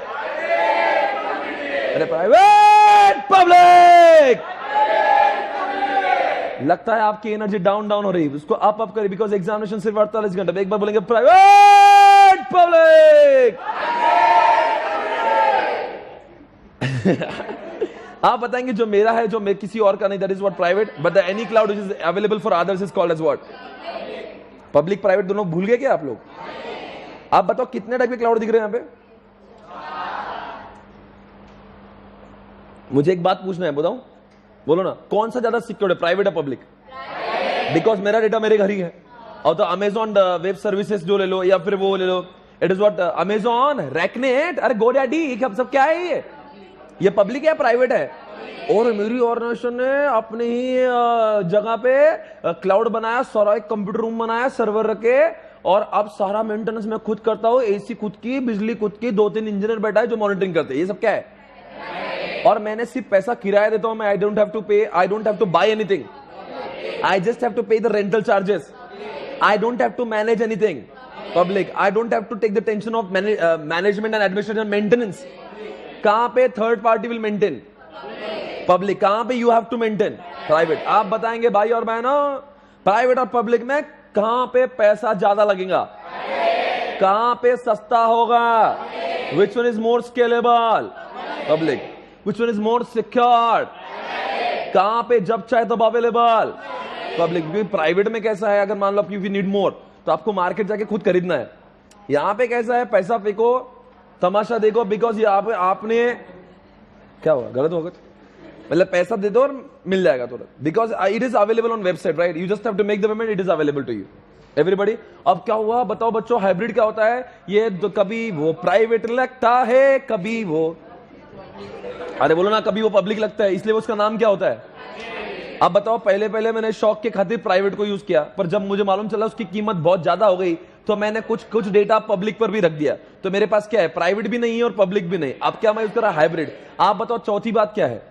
अरे प्राइवेट, पब्लिक। लगता है आपकी एनर्जी डाउन हो रही है, उसको अप करें, बिकॉज एग्जामिनेशन सिर्फ 48 घंटे। एक बार बोलेंगे प्राइवेट, पब्लिक। आप बताएंगे जो मेरा है, जो मैं किसी और का नहीं, that is what private. But the any cloud which is available for others is called as what? Public. Private दोनों भूल गए क्या आप लोग? आप बताओ कितने टाइप के क्लाउड दिख रहे हैं यहां पे? मुझे एक बात पूछना है, बताओ, बोलो ना, कौन सा ज्यादा सिक्योर है, प्राइवेट या पब्लिक? बिकॉज मेरा डेटा मेरे घर ही है। और तो अमेजॉन वेब सर्विसेज जो ले लो या फिर वो ले लो, इट इज व्हाट? अमेजॉन, रैकनेट, अरे गोडैडी, सब क्या है ये पब्लिक है प्राइवेट है? और मेरी ऑर्गेनाइजेशन ने अपनी ही जगह पे क्लाउड बनाया, सारा एक कंप्यूटर रूम बनाया, सर्वर रखे, और अब सारा मेंटेनेंस मैं खुद करता हूं, एसी खुद की, बिजली खुद की, 2-3 इंजीनियर बैठा है जो मॉनिटरिंग करते हैं। ये सब क्या है? और मैंने सिर्फ पैसा किराया देता हूं मैं, आई don't have to pay, I don't have to buy anything, I just have to pay the rental charges, I don't have to manage anything public, I don't have to take the tension of management and administration maintenance. कहां पे third party will maintain? Public. कहां पे you have to maintain? Private. आप बताएंगे भाई और बहनों, प्राइवेट और पब्लिक में कहां पे पैसा ज्यादा लगेगा, कहां पे सस्ता होगा? Which one is more scalable? Public. Which one is more secure? कहां पे जब चाहे तब अवेलेबल? पब्लिक। क्योंकि प्राइवेट में कैसा है, अगर मान लो यू नीड मोर तो आपको मार्केट जाके खुद खरीदना है। यहां पे कैसा है, पैसा फेंको, तमाशा देखो, बिकॉज यहाँ पे आपने क्या हुआ, गलत होगा, मतलब पैसा दे दो और मिल जाएगा तुरंत, because it is available on website, right? You just have to make the payment, it is available to you everybody. अब क्या हुआ बताओ बच्चों, हाइब्रिड क्या होता है? ये कभी वो प्राइवेट लगता है, कभी वो, अरे बोलो ना, कभी वो पब्लिक लगता है, इसलिए उसका नाम क्या होता है? अब बताओ, पहले पहले मैंने शौक के खातिर प्राइवेट को यूज किया, पर जब मुझे मालूम चला उसकी कीमत बहुत ज्यादा हो गई तो मैंने कुछ डेटा पब्लिक पर भी रख दिया, तो मेरे पास क्या है, प्राइवेट भी नहीं है और पब्लिक भी नहीं। अब क्या मैं यूज कर रहा, हाइब्रिड। आप बताओ चौथी बात क्या है?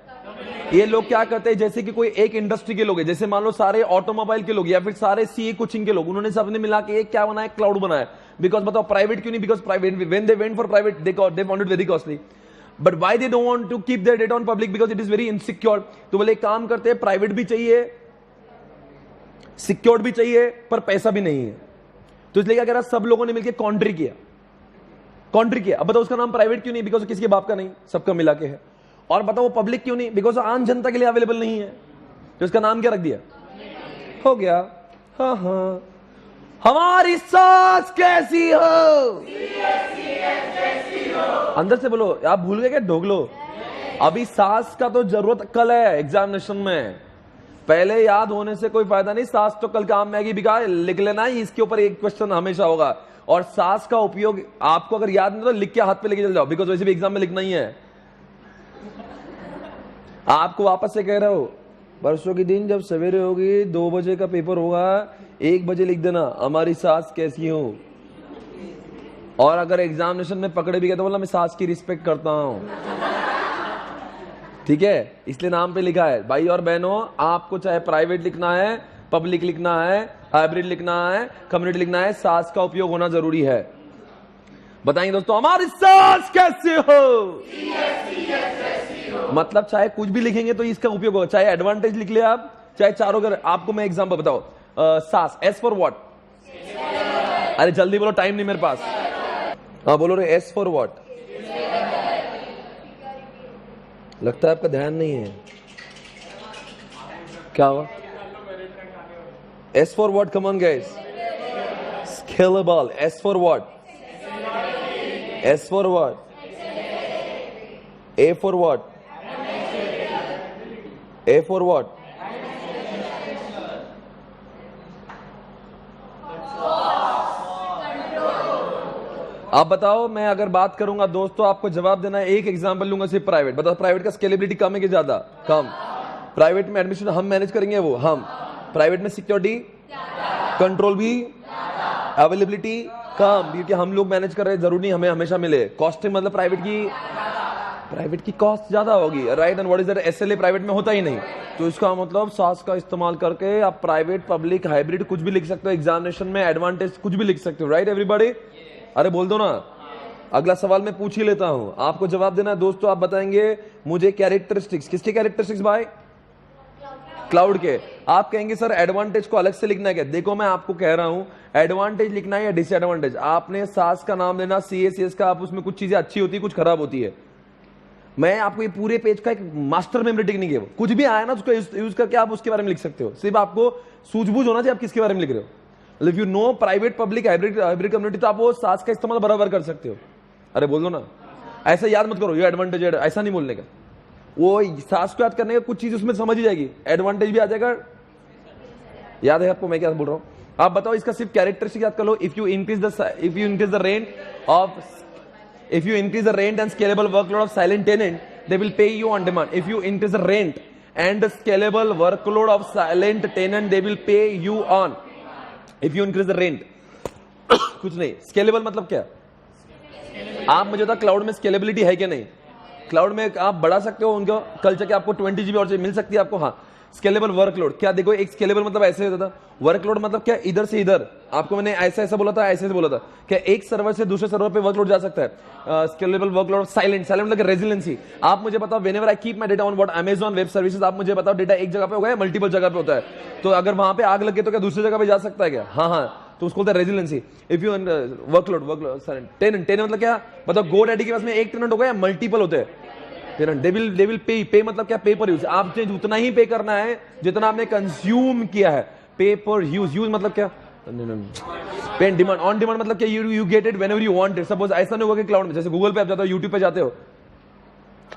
ये लोग क्या करते हैं, जैसे कि कोई एक इंडस्ट्री के लोग हैं, जैसे मान लो सारे ऑटोमोबाइल के लोग या फिर सारे सीए कोचिंग के लोग, उन्होंने सबने मिला के एक क्या बनाया, क्लाउड बनाया। बिकॉज बताओ प्राइवेट क्यों नहीं? Because private, when they went for private they found it very costly, but why they don't want to keep their data on public? Because it is very insecure. तो बोले एक काम करते हैं, प्राइवेट भी चाहिए, सिक्योर्ड भी चाहिए, पर पैसा भी नहीं है, तो इसलिए क्या करा, सब लोगों ने मिलकर कॉन्ट्री किया। अब बताओ उसका नाम प्राइवेट क्यों नहीं? बिकॉज किसी के बाप का नहीं, सबका मिला के है। और बताओ वो पब्लिक क्यों नहीं? बिकॉज आम जनता के लिए अवेलेबल नहीं है, तो इसका नाम क्या रख दिया? हो गया, हाँ हाँ, हमारी सास कैसी हो? अंदर से बोलो, आप भूल गए क्या ढोगलो? अभी सास का तो जरूरत कल है एग्जामिनेशन में, पहले याद होने से कोई फायदा नहीं। सास तो कल काम में आएगी, बिका लिख लेना ही, इसके ऊपर एक क्वेश्चन हमेशा होगा। और सास का उपयोग आपको अगर याद नहीं तो लिख के हाथ पे लेके चल जाओ, बिकॉज वैसे भी एग्जाम में लिखना ही है। आपको वापस से कह रहा हूं, परसों के दिन जब सवेरे होगी, 2 बजे का पेपर होगा, 1 बजे लिख देना हमारी सास कैसी हो। और अगर एग्जामिनेशन में पकड़े भी गए तो बोला मैं सास की रिस्पेक्ट करता हूं, ठीक है? इसलिए नाम पे लिखा है। भाई और बहनों, आपको चाहे प्राइवेट लिखना है, पब्लिक लिखना है, हाइब्रिड लिखना है, कम्युनिटी लिखना है, सास का उपयोग होना जरूरी है। बताएंगे दोस्तों, हमारी सास कैसे हो? मतलब चाहे कुछ भी लिखेंगे तो इसका उपयोग होगा, चाहे एडवांटेज लिख ले आप, चाहे चारों का। आपको मैं एग्जांपल बताओ, सास, एस फॉर व्हाट? अरे जल्दी बोलो, टाइम नहीं मेरे पास। हाँ बोलो रे, एस फॉर व्हाट? लगता है आपका ध्यान नहीं है, क्या हुआ? S for what? Come on guys, scalable. S for what? S for what? A for what? A for what? आप बताओ, मैं अगर बात करूंगा दोस्तों, आपको जवाब देना है। एक एग्जांपल लूंगा सिर्फ प्राइवेट। बताओ प्राइवेट का स्केलेबिलिटी कम है कि ज्यादा? कम। प्राइवेट में एडमिशन हम मैनेज करेंगे, वो हम। प्राइवेट में सिक्योरिटी, कंट्रोल भी, अवेलेबिलिटी कम, क्योंकि हम लोग मैनेज कर रहे हैं, जरूरी नहीं हमें हमेशा मिले। कॉस्टिंग मतलब प्राइवेट की कॉस्ट ज्यादा होगी, right? And what is that? SLA private में होता ही नहीं, तो इसका मतलब सास का इस्तेमाल करके आप प्राइवेट, पब्लिक, हाइब्रिड कुछ भी लिख सकते हो। एग्जामिनेशन में एडवांटेज कुछ भी लिख सकते हो, राइट एवरीबॉडी? अरे बोल दो ना। अगला सवाल मैं पूछ ही लेता हूं, आपको जवाब देना है दोस्तों। आप बताएंगे मुझे कैरेक्टरिस्टिक्स, किसके कैरेक्टरिस्टिक्स भाई? क्लाउड के। आप कहेंगे सर एडवांटेज को अलग से लिखना है क्या? देखो मैं आपको कह रहा हूं, एडवांटेज लिखना है या डिसएडवांटेज, आपने सास का नाम लेना, सीएसीएस का, आप उसमें कुछ चीजें अच्छी होती है, कुछ खराब होती है। मैं आपको ये पूरे पेज का एक मास्टर मेमोरी टेक्निक है, वो कुछ भी आया ना उसको यूज करके आप उसके बारे में लिख सकते हो। सिर्फ आपको सूझबूझ होना चाहिए आप किसके बारे में लिख रहे हो। If you know private, public, hybrid community, तो आप वो सास का इस्तेमाल बराबर कर सकते हो। अरे बोल दो ना, ऐसा याद मत करो ये एडवांटेज है, ऐसा नहीं बोलने का। वो सास को याद करने का कुछ चीज उसमें समझ ही जाएगी, एडवांटेज भी आ जाएगा। याद है आपको मैं क्या बोल रहा हूं? आप बताओ इसका सिर्फ कैरेक्टरिस्टिक याद कर लो। If you increase the rent and scalable workload of silent tenant, they will pay you on demand. If you increase the rent and the scalable workload of silent tenant, they will pay you on. If you increase the rent, कुछ नहीं। scalable मतलब क्या? आप मुझे बता, क्लाउड में स्केलेबिलिटी है क्या नहीं? क्लाउड में आप बढ़ा सकते हो उनका कल्चर के, आपको 20 GB और चाहिए मिल सकती है आपको। हाँ, स्केलेबल वर्कलोड, क्या देखो एक स्केलेबल मतलब ऐसे होता था, वर्कलोड मतलब क्या इधर से इधर, आपको मैंने ऐसा ऐसा बोला था, ऐसे ऐसे बोला था, क्या एक सर्वर से दूसरे सर्वर पे वर्कलोड जा सकता है। स्केलेबल वर्कलोड, साइलेंट मतलब रेजिलेंसी। आप मुझे बताओ, whenever I keep my data on what Amazon web services, आप मुझे बताओ डेटा एक जगह पे होगा या मल्टीपल जगह पे होता है, तो अगर वहां पे आग लगे तो क्या दूसरी जगह पे जा सकता है क्या? हाँ, तो उसको बोलते हैं resiliency. If you workload tenant मतलब क्या, मतलब GoDaddy के पास में एक टेनेंट होगा या मल्टीपल होते हैं टेनेंट, दे विल पे मतलब क्या, पे पर यूज, आपने उतना ही पे करना है जितना आपने कंज्यूम किया है। पे पर यूज मतलब क्या, पे डिमांड, ऑन डिमांड मतलब क्या, you get it whenever you want it. Suppose ऐसा नहीं होगा कि क्लाउड में, जैसे गूगल पे आप जाते हो, यूट्यूब पे जाते हो,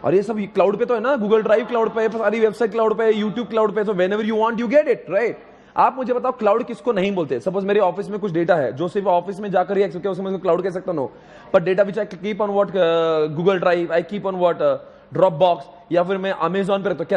और ये सब क्लाउड पे तो है ना, गूगल ड्राइव क्लाउड पे, सारी वेबसाइट क्लाउड पे, यूट्यूब क्लाउड पे, तो whenever you want you get it, right. आप मुझे बताओ क्लाउड किसको नहीं बोलते? सपोज मेरे ऑफिस में कुछ डेटा है जो सिर्फ ऑफिस में जाकर ही एक्सेस किया, उसमें क्लाउड कह सकता हूं, पर data which I keep on what Google drive, I keep on what Dropbox, या फिर मैं अमेजॉन पे रखता हूं,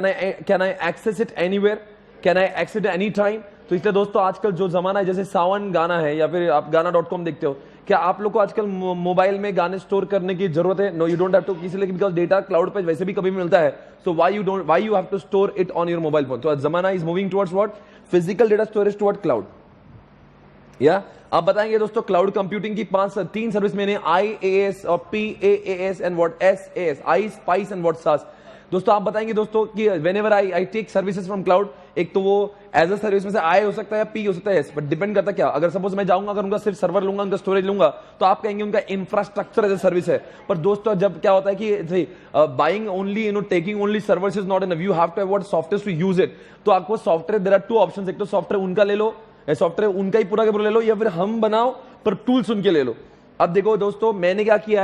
can I access it anywhere, can I access it any time. तो इसलिए दोस्तों आजकल जो जमाना है, जैसे सावन गाना है या फिर आप गाना.com देखते हो, क्या आप लोग को आजकल मोबाइल में गाने स्टोर करने की जरूरत है? No, you don't have to, इसलिए बिकॉज डेटा क्लाउड पे वैसे भी कभी भी मिलता है, so why you have to store it on your mobile phone. तो जमाना is moving towards what, physical data storage toward cloud. या आप बताएंगे दोस्तों क्लाउड कंप्यूटिंग की 3 सर्विस मैंने, IaaS और PaaS and what SaaS, I spice and what SaaS. दोस्तों आप बताएंगे दोस्तों कि whenever I take services from cloud, एक तो वो एज अ सर्विस में से आई हो सकता है या पी हो सकता है, बट डिपेंड करता है क्या। अगर सपोज मैं जाऊंगा, अगर उनका सिर्फ सर्वर लूंगा, उनका स्टोरेज लूंगा, तो आप कहेंगे उनका इंफ्रास्ट्रक्चर एज अ सर्विस है। पर दोस्तों जब क्या होता है कि buying only, taking only service is not enough, you have to have what software to use it. तो आपको सॉफ्टवेयर, देयर आर 2 ऑप्शंस, एक तो सॉफ्टवेयर उनका ले लो, सॉफ्टवेयर उनका ही पूरा के पूरा ले लो, या फिर हम बनाओ पर टूल्स उनके ले लो। अब देखो दोस्तों मैंने क्या किया,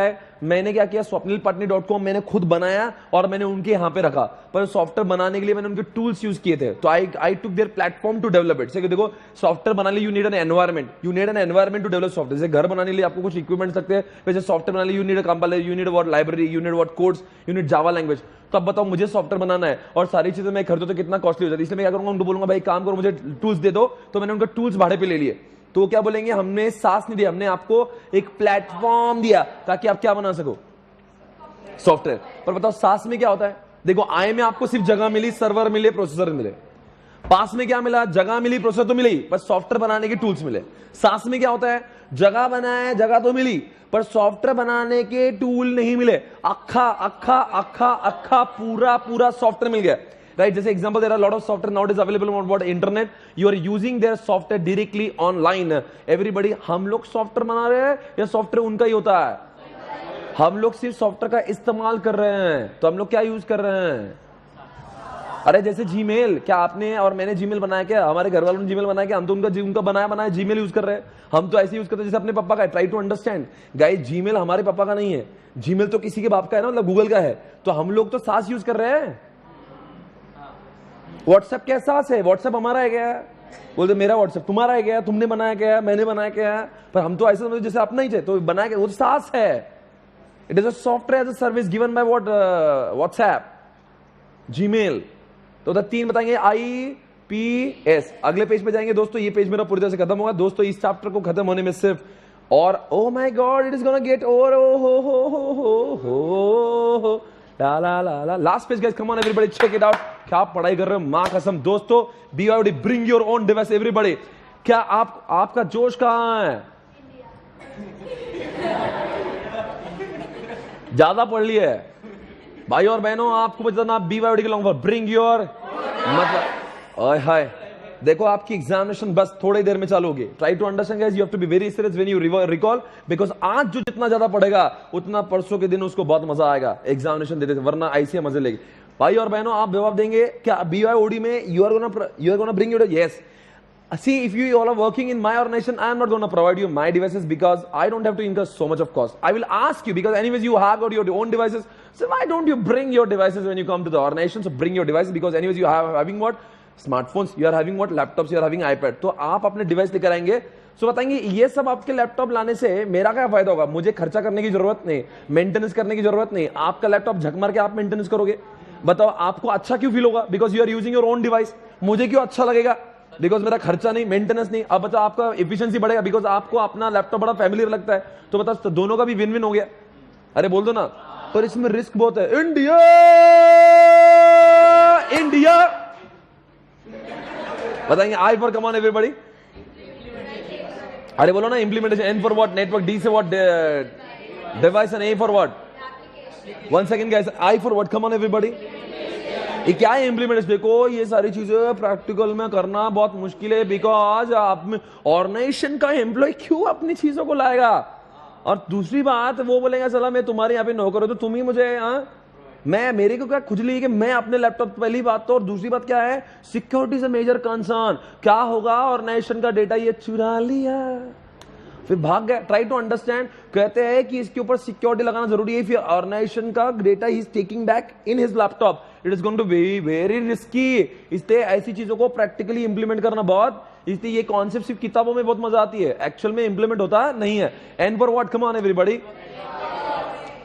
swapnilpatni.com मैंने खुद बनाया और मैंने उनके यहां पे रखा, पर सॉफ्टवेयर बनाने के लिए मैंने उनके टूल्स यूज किए थे, तो I took their platform to develop it. देखो सॉफ्टवेयर बनाने लिए you need an environment to develop software. जैसे घर बनाने के लिए आपको कुछ इक्विपमेंट सकते हैं, वैसे सॉफ्टवेयर बनाने लिए you need a compiler, you need what library, you need what codes, you need Java language. तो अब बताओ मुझे सॉफ्टवेयर बनाना है और सारी चीजें मैं खरीदूं तो कितना कॉस्टली हो जाता है। इसलिए मैं क्या करूंगा, उनको बोलूंगा भाई काम करो मुझे टूल्स दे दो, तो मैंने उनके टूल्स भाड़े पे ले लिए। तो क्या बोलेंगे, हमने सास नहीं दिया, हमने आपको एक प्लेटफॉर्म दिया ताकि आप क्या बना सको, सॉफ्टवेयर। पर बताओ सास में क्या होता है? देखो आई में आपको सिर्फ जगह मिली, सर्वर मिले, प्रोसेसर मिले। पास में क्या मिला, जगह मिली, प्रोसेसर तो मिली, पर सॉफ्टवेयर बनाने के टूल्स मिले। सास में क्या होता है, जगह बनाए, जगह तो मिली, पर सॉफ्टवेयर बनाने के टूल नहीं मिले। अक्खा पूरा सॉफ्टवेयर मिल गया, right? जैसे example, there are a lot of software nowadays available on what internet. You are using their software directly online. Everybody, हम लोग सॉफ्टवेयर बना रहे हैं या सॉफ्टवेयर उनका ही होता है? हम लोग सिर्फ सॉफ्टवेयर का इस्तेमाल कर रहे हैं, तो हम लोग क्या यूज कर रहे हैं? अरे जैसे जीमेल, क्या आपने और मैंने जीमेल बनाया क्या? हमारे घर वालों ने जीमेल बनाया क्या? हम तो उनका बनाया जीमेल यूज कर रहे हैं। हम तो ऐसे यूज करते हैं जैसे अपने पापा का है। Try to understand guys, Gmail हमारे पापा का नहीं है, जीमेल तो किसी के बाप का है ना, मतलब गूगल का है। तो हम लोग तो सास यूज कर रहे हैं। व्हाट्सएप क्या सास है? व्हाट्सएप हमारा है क्या? बोलते मेरा व्हाट्सएप, तुम्हारा है क्या? तुमने बनाया क्या? मैंने बनाया क्या? पर हम तो ऐसे जैसे अपना ही थे, तो बनाया क्या? वो तो सास है। It is a software as a service given by what, WhatsApp, Gmail. तो 3 बताएंगे, IPS। अगले पेज पे जाएंगे दोस्तों, ये पेज मेरा पूरी तरह से खत्म होगा दोस्तों। इस चैप्टर को खत्म होने में सिर्फ और oh my god it is gonna get over, ओ हो ला last page guys, come on everybody check it out. क्या पढ़ाई कर रहे हो मां कसम दोस्तों। BYOD, bring your own device everybody. क्या आपका जोश कहां है? ज्यादा पढ़ लिए भाई और बहनों, आपको बताना BYOD के लॉन्ग फॉर ब्रिंग योर, मतलब ओए हाय। देखो आपकी एग्जामिनेशन बस थोड़ी देर में चालू होगी। Try to understand guys, you have to be very serious when you recall, because आज जो जितना ज्यादा पढ़ेगा उतना परसों के दिन उसको बहुत मजा आएगा एग्जामिनेशन देते, वरना ऐसे मजे लेगी। भाई और बहनों आप जवाब देंगे क्या BYOD में you are gonna bring your, yes. See, if you all are working in my organization, I am not going to provide you my devices because I don't have to incur so much of cost. I will ask you because anyways you have got your own devices. So why don't you bring your devices when you come to the organization? So bring your devices because anyways you have having what smartphones, you are having what laptops, you are having iPad. तो आप अपने डिवाइस लेकर आएंगे। सो बताएंगे ये सब आपके लैपटॉप लाने से मेरा क्या फायदा होगा? मुझे खर्चा करने की जरूरत नहीं, मेंटेनेंस करने की जरूरत नहीं। आपका लैपटॉप झक मार के आप मेंटेनेंस करोगे। बताओ आपको अच्छा क्यों फील होगा? Because you are using your own device. मुझे क्यों अच्छा लगेगा? बिकॉज मेरा खर्चा नहीं, मेंटेनेंस नहीं। अब बताओ आपका एफिशिएंसी बढ़ेगा बिकॉज आपको अपना लैपटॉप बड़ा फैमिलियर लगता है। तो बताओ तो दोनों का भी विन विन हो गया। अरे बोल दो ना, पर इसमें रिस्क बहुत है। इंडिया इंडिया बताएंगे I for come on everybody. अरे बोलो ना implementation. N for what? Network. D से what? Device. And A for what? 1 second guys. I for what? Come on everybody. ये क्या है इंप्लीमेंटेशन? देखो ये सारी चीजें प्रैक्टिकल में करना बहुत मुश्किल है, बिकॉज आप में ऑर्गेनाइजेशन का एम्प्लॉय क्यों अपनी चीजों को लाएगा। और दूसरी बात वो बोलेगा चला मैं तुम्हारे यहाँ पे नौकर हूं तो तुम ही मुझे मैं मेरे को क्या खुजली है कि मैं अपने लैपटॉप। पहली बात तो। और दूसरी बात क्या है? Security is a major concern. क्या होगा ऑर्गेनाइजेशन का डेटा ये चुरा लिया फिर भाग गया। Try to understand. कहते हैं कि इसके ऊपर सिक्योरिटी लगाना जरूरी है। फिर ऑर्गेनाइजेशन का data he is taking back in his laptop, it is going to be very risky. इसलिए ऐसी चीजों को प्रैक्टिकली इंप्लीमेंट करना बहुत, इसलिए ये कॉन्सेप्ट सिर्फ किताबों में बहुत मजा आती है, एक्चुअल में इंप्लीमेंट होता नहीं है। N for what? Come on everybody.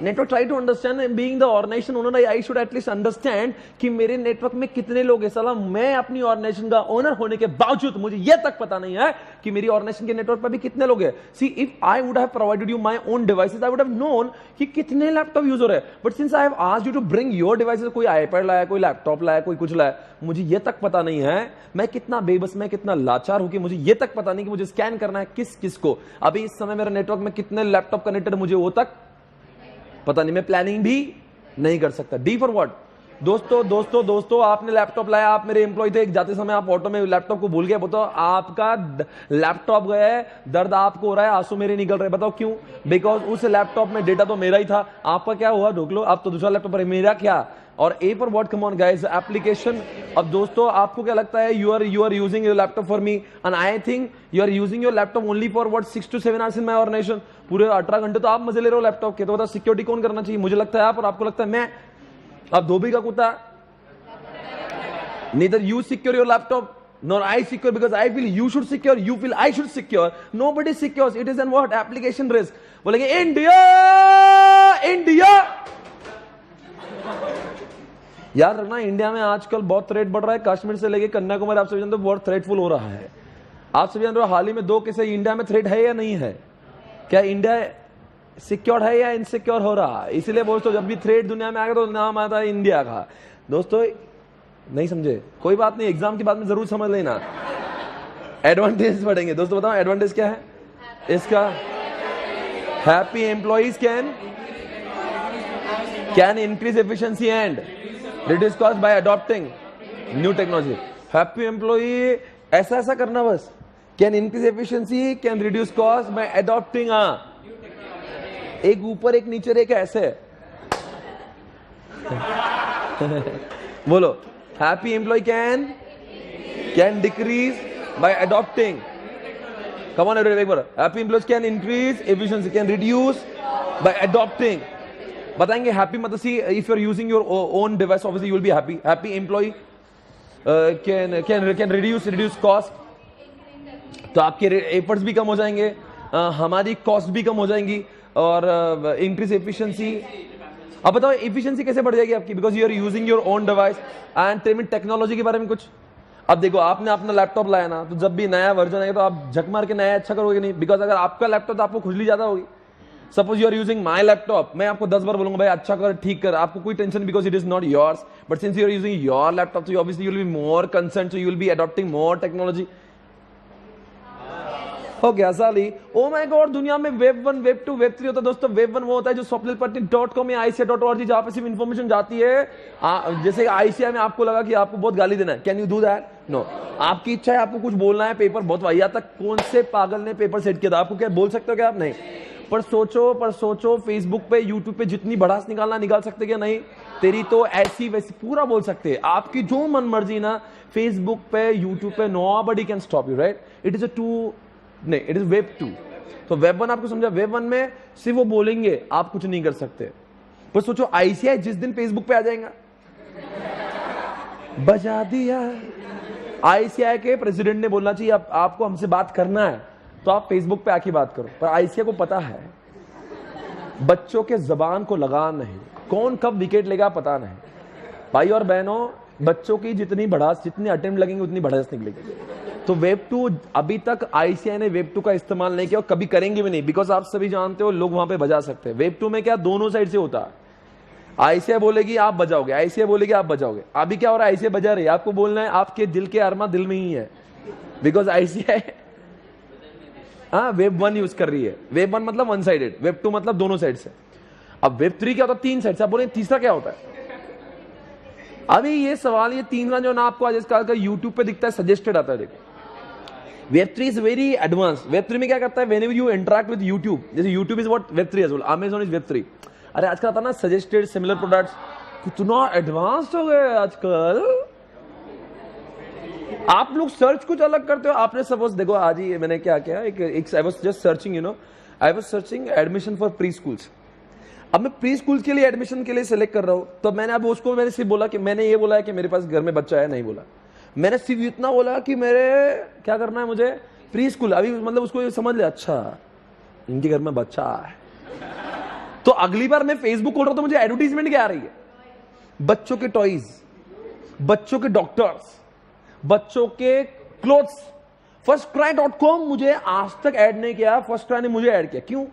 Network try to understand being the organisation owner I should at least understand कि मेरे नेटवर्क में कितने लोग हैं। साला मैं अपनी ऑर्गेनाइजेशन का ओनर होने के बावजूद मुझे यह तक पता नहीं है कि मेरी ऑर्गेनाइजेशन के नेटवर्क पर भी कितने लोग हैं। See if I would have provided you my own devices I would have known कि कितने लैपटॉप यूज हो रहे हैं। But since I have asked you to bring your devices, कोई आईपैड लाया, कोई लैपटॉप लाया, कोई कुछ लाया, मुझे यह तक पता नहीं है। मैं कितना बेबस, मैं कितना लाचार हूं कि मुझे यह तक पता नहीं कि मुझे स्कैन करना है किस किस को। अभी इस समय मेरे नेटवर्क में कितने लैपटॉप कनेक्टेड मुझे वो तक पता नहीं। मैं प्लानिंग भी नहीं कर सकता। D for what? दोस्तों आपने लैपटॉप लाया, आप मेरे एम्प्लॉय थे, जाते समय आप ऑटो में लैपटॉप को भूल गए, बताओ आपका लैपटॉप गया है, दर्द आपको हो रहा है, आंसू मेरे निकल रहे, बताओ क्यों? बिकॉज उस लैपटॉप में डेटा तो मेरा ही था। आपका क्या हुआ? ढूंढ लो, आप तो दूसरा लैपटॉप पर, मेरा क्या? और a for what? Come on guys, application. अब दोस्तों आपको क्या लगता है? You are using your laptop for me and I think you are using your laptop only for what 6 to 7 hours in my organisation. पूरे 18 घंटे तो आप मजे ले रहे हो लैपटॉप के, तो बताओ सिक्योरिटी कौन करना चाहिए? मुझे लगता है आप, और आपको लगता है मैं। आप धोबी का कुत्ता। neither you secure your laptop nor I secure, because I feel you should secure, you feel I should secure. Nobody secures. It is an what? Application risk. बोलेंगे इंडिया इंडिया। याद रखना इंडिया में आजकल बहुत थ्रेट बढ़ रहा है। कश्मीर से लेके कन्याकुमारी आप सभी जानते हो बहुत थ्रेटफुल हो रहा है। आप सभी जान रहे हो हाल ही में 2 केस इंडिया में थ्रेट है या नहीं है? क्या इंडिया सिक्योर है या इनसिक्योर हो रहा है? इसीलिए दोस्तों जब भी थ्रेट दुनिया में आएगा तो नाम आता है इंडिया का। दोस्तों नहीं समझे? कोई बात नहीं, एग्जाम के बाद में जरूर समझ लेना। एडवांटेज पढ़ेंगे दोस्तों। बताओ एडवांटेज क्या है इसका? Happy employees can increase efficiency and reduce cost by adopting new technology. Happy employee ऐसा करना बस, can increase efficiency, can reduce cost by adopting. एक ऊपर एक नीचे एक ऐसे बोलो, happy employee can decrease by adopting. Come on everybody, एक बार। happy employees can increase efficiency, can reduce by adopting. बताएंगे happy मतलब सी, if you are using your own device obviously you will be happy. happy employee can reduce cost, तो आपके एफर्ट्स भी कम हो जाएंगे, हमारी कॉस्ट भी कम हो जाएंगी, और इंक्रीज एफिशिएंसी। अब बताओ एफिशिएंसी कैसे बढ़ जाएगी आपकी? Because you are using your own device. And technology के बारे में कुछ। अब देखो आपने अपना लैपटॉप लाया ना, तो जब भी नया वर्जन आएगा तो आप झक मार के नया अच्छा करोगे नहीं, बिकॉज अगर आपका लैपटॉप तो आपको खुजली ज्यादा होगी। Suppose you are using my laptop, मैं आपको 10 बार बोलूंगा भाई अच्छा कर, ठीक कर, आपको कोई tension, because it is not yours. But since you are using your laptop तो obviously you will be more concern, so you will be adopting more technology. हो गया साली। ओ माय गॉड, दुनिया में वेब 1, वेब 2, वेब 3 होता है दोस्तों। वेब 1 वो होता है जो swapnilpatni.com या ICI.org जहां पे सिर्फ इंफॉर्मेशन जाती है। जैसे ICI में आपको लगा कि आपको बहुत गाली देना है, can you do that? No. आपकी इच्छा है आपको कुछ बोलना है, पेपर बहुत वाहियात तक, कौन से पागल ने पेपर सेट किया था? आपको क्या बोल सकते हो क्या आप? नहीं। पर सोचो फेसबुक पे, यूट्यूब पे जितनी भड़ास निकालना निकाल सकते क्या? नहीं। तेरी तो ऐसी वैसी पूरा बोल सकते हैं, आपकी जो मन मर्जी ना, फेसबुक पे, यूट्यूब पे, nobody can stop you, right? It is नहीं, इट इज वेब 2। तो वेब 1 आपको समझा? वेब 1 में सिर्फ वो बोलेंगे, आप कुछ नहीं कर सकते। पर सोचो ICI जिस दिन फेसबुक पे आ जाएगा, बजा दिया। ICI के प्रेसिडेंट ने बोलना चाहिए आपको हमसे बात करना है तो आप फेसबुक पे आके बात करो। पर ICI को पता है बच्चों के जबान को लगा नहीं, कौन कब विकेट लेगा पता नहीं। भाई और बहनों, बच्चों की जितनी भड़ास, जितनी अटेम्प्ट लगेंगे उतनी भड़ास निकलेगी। तो वेब 2 अभी तक ICI ने वेब 2 का इस्तेमाल नहीं किया और कभी करेंगे भी नहीं, बिकॉज आप सभी जानते हो लोग वहां पे बजा सकते हैं। वेब 2 में क्या दोनों साइड से होता है, आईसीआई बोलेगी आप बजाओगे, आईसीआई बोलेगी आप बजाओगे। अभी क्या हो रहा है, आईसीआई बजा रही है, आपको बोलना है आपके दिल के अरमा दिल में ही है, बिकॉज आईसीआई वेब 1 यूज कर रही है। वेब 1 मतलब वन साइडेड, वेब 2 मतलब दोनों साइड से। अब वेब 3 क्या होता है, 3 साइड से। आप बोले तीसरा क्या होता है? अभी ये सवाल, ये तीसरा जो ना आपको आज कल का यूट्यूब पे दिखता है, सजेस्टेड आता है। देखो web 3 is very advance. Web 3 में क्या करता है, whenever you interact with YouTube, जैसे YouTube is what web 3 as well, Amazon is web 3। अरे आजकल आता ना सजेस्टेड सिमिलर प्रोडक्ट्स, कितना एडवांस हो गए आजकल। आप लोग सर्च कुछ अलग करते हो। आपने सपोज देखो आज ही मैंने क्या किया, एक I was just searching, you know, I was searching admission for pre schools. अब मैं प्री स्कूल के लिए एडमिशन के लिए सिलेक्ट कर रहा हूं, तो मैंने अब उसको मैंने सिर्फ बोला कि मैंने ये बोला है कि मेरे पास घर में बच्चा है, नहीं बोला। मैंने सिर्फ इतना बोला कि मेरे क्या करना है, मुझे प्री स्कूल। अभी मतलब उसको ये समझ ले, अच्छा इनके घर में बच्चा है। तो अगली बार मैं फेसबुक खोल रहा हूं तो मुझे एडवर्टीजमेंट क्या आ रही है, बच्चों के टॉयज, बच्चों के डॉक्टर्स, बच्चों के क्लोथ्स। firstcry.com मुझे आज तक ऐड नहीं किया, फर्स्ट क्राई ने मुझे ऐड किया। क्यों?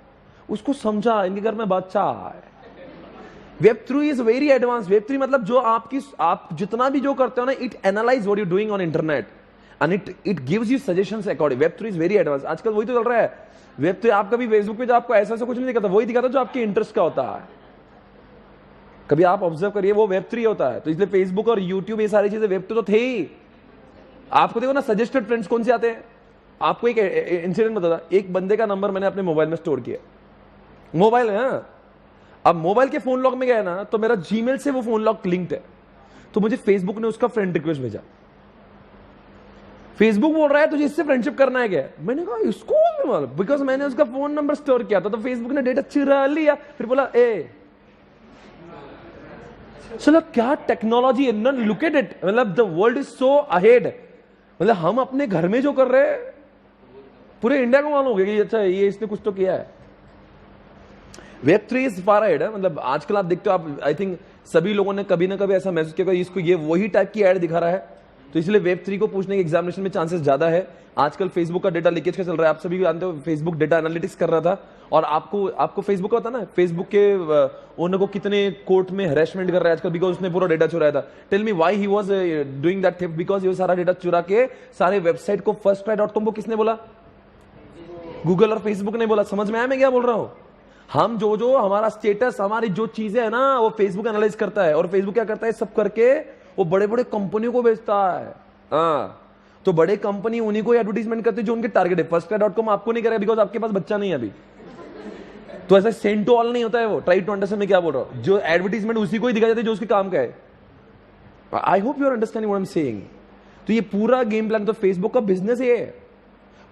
उसको समझा इनके घर में बच्चा है। Web 3 is very advance. Web 3 मतलब जो आप जितना भी जो करते हो ना, it analyse what you doing on internet and it gives you suggestions according. Web 3 is very advance. आजकल वही तो चल रहा है। वेब 3 आप कभी फेसबुक पे जो आपको ऐसा कुछ नहीं दिखाता, वही दिखाता जो आपके इंटरेस्ट का होता है। कभी आप ऑब्जर्व करिए, वो वेब 3 होता है। तो इसलिए फेसबुक और यूट्यूब ये सारी चीजें वेब 2 तो थे ही। आपको देखो ना सजेस्टेड फ्रेंड्स कौन से आते हैं। आपको एक इंसिडेंट बताता, एक बंदे का नंबर मैंने अपने मोबाइल में स्टोर किया। मोबाइल है, अब मोबाइल के फोन लॉक में गया ना, तो मेरा जीमेल से वो फोन लॉक लिंक्ड है। तो मुझे फेसबुक ने उसका फ्रेंड रिक्वेस्ट भेजा। फेसबुक बोल रहा है तुझे इससे फ्रेंडशिप करना है क्या? मैंने कहा इसको, बिकॉज मैंने उसका फोन नंबर स्टोर किया था, तो फेसबुक ने डेटा चुरा लिया। फिर बोला चलो क्या टेक्नोलॉजी है, लुक एट इट। मतलब the world is so ahead. मतलब हम अपने घर में जो कर रहे हैं, पूरे इंडिया को मालूम हो गया कि अच्छा ये इसने कुछ तो किया है। वेब 3 इज फार अहेड है। मतलब आजकल आप देखते हो, आप आई थिंक सभी लोगों ने कभी ना कभी ऐसा महसूस किया इसको, ये वही टाइप की एड दिखा रहा है। तो इसलिए वेब 3 को पूछने के एग्जामिनेशन में चांसेस ज्यादा है। आजकल फेसबुक का डेटा लीकेज का चल रहा है, आप सभी जानते हो। फेसबुक डेटा एनालिटिक्स कर रहा था, और आपको फेसबुक का पता ना, फेसबुक के ओनर को कितने कोर्ट में हैरेसमेंट कर रहा है आजकल, बिकॉज उसने पूरा डेटा चुराया था। Tell me why he was doing that thing, because ये सारा डेटा चुरा के सारे वेबसाइट को firstcry.com को किसने बोला? गूगल और फेसबुक ने बोला। समझ में आया मैं क्या बोल रहा हूं? हम जो हमारा स्टेटस, हमारी जो चीजें है ना, वो फेसबुक एनालाइज करता है। और फेसबुक क्या करता है, सब करके वो बड़े बड़े कंपनियों को बेचता है। तो बड़े कंपनी उन्हीं को एडवर्टीजमेंट करती है जो उनके टारगेट है। firstcry.com आपको नहीं करेगा, बिकॉज आपके पास बच्चा नहीं है अभी। तो ऐसा सेंड टू ऑल नहीं होता है वो। ट्राई टू अंडरस्टैंड मैं क्या बोल रहा हूं। जो एडवर्टीजमेंट उसी को ही दिखाई जाती है जो उसके काम का है। I hope you are understanding what I am saying. तो ये पूरा गेम प्लान, तो फेसबुक का बिजनेस ये है।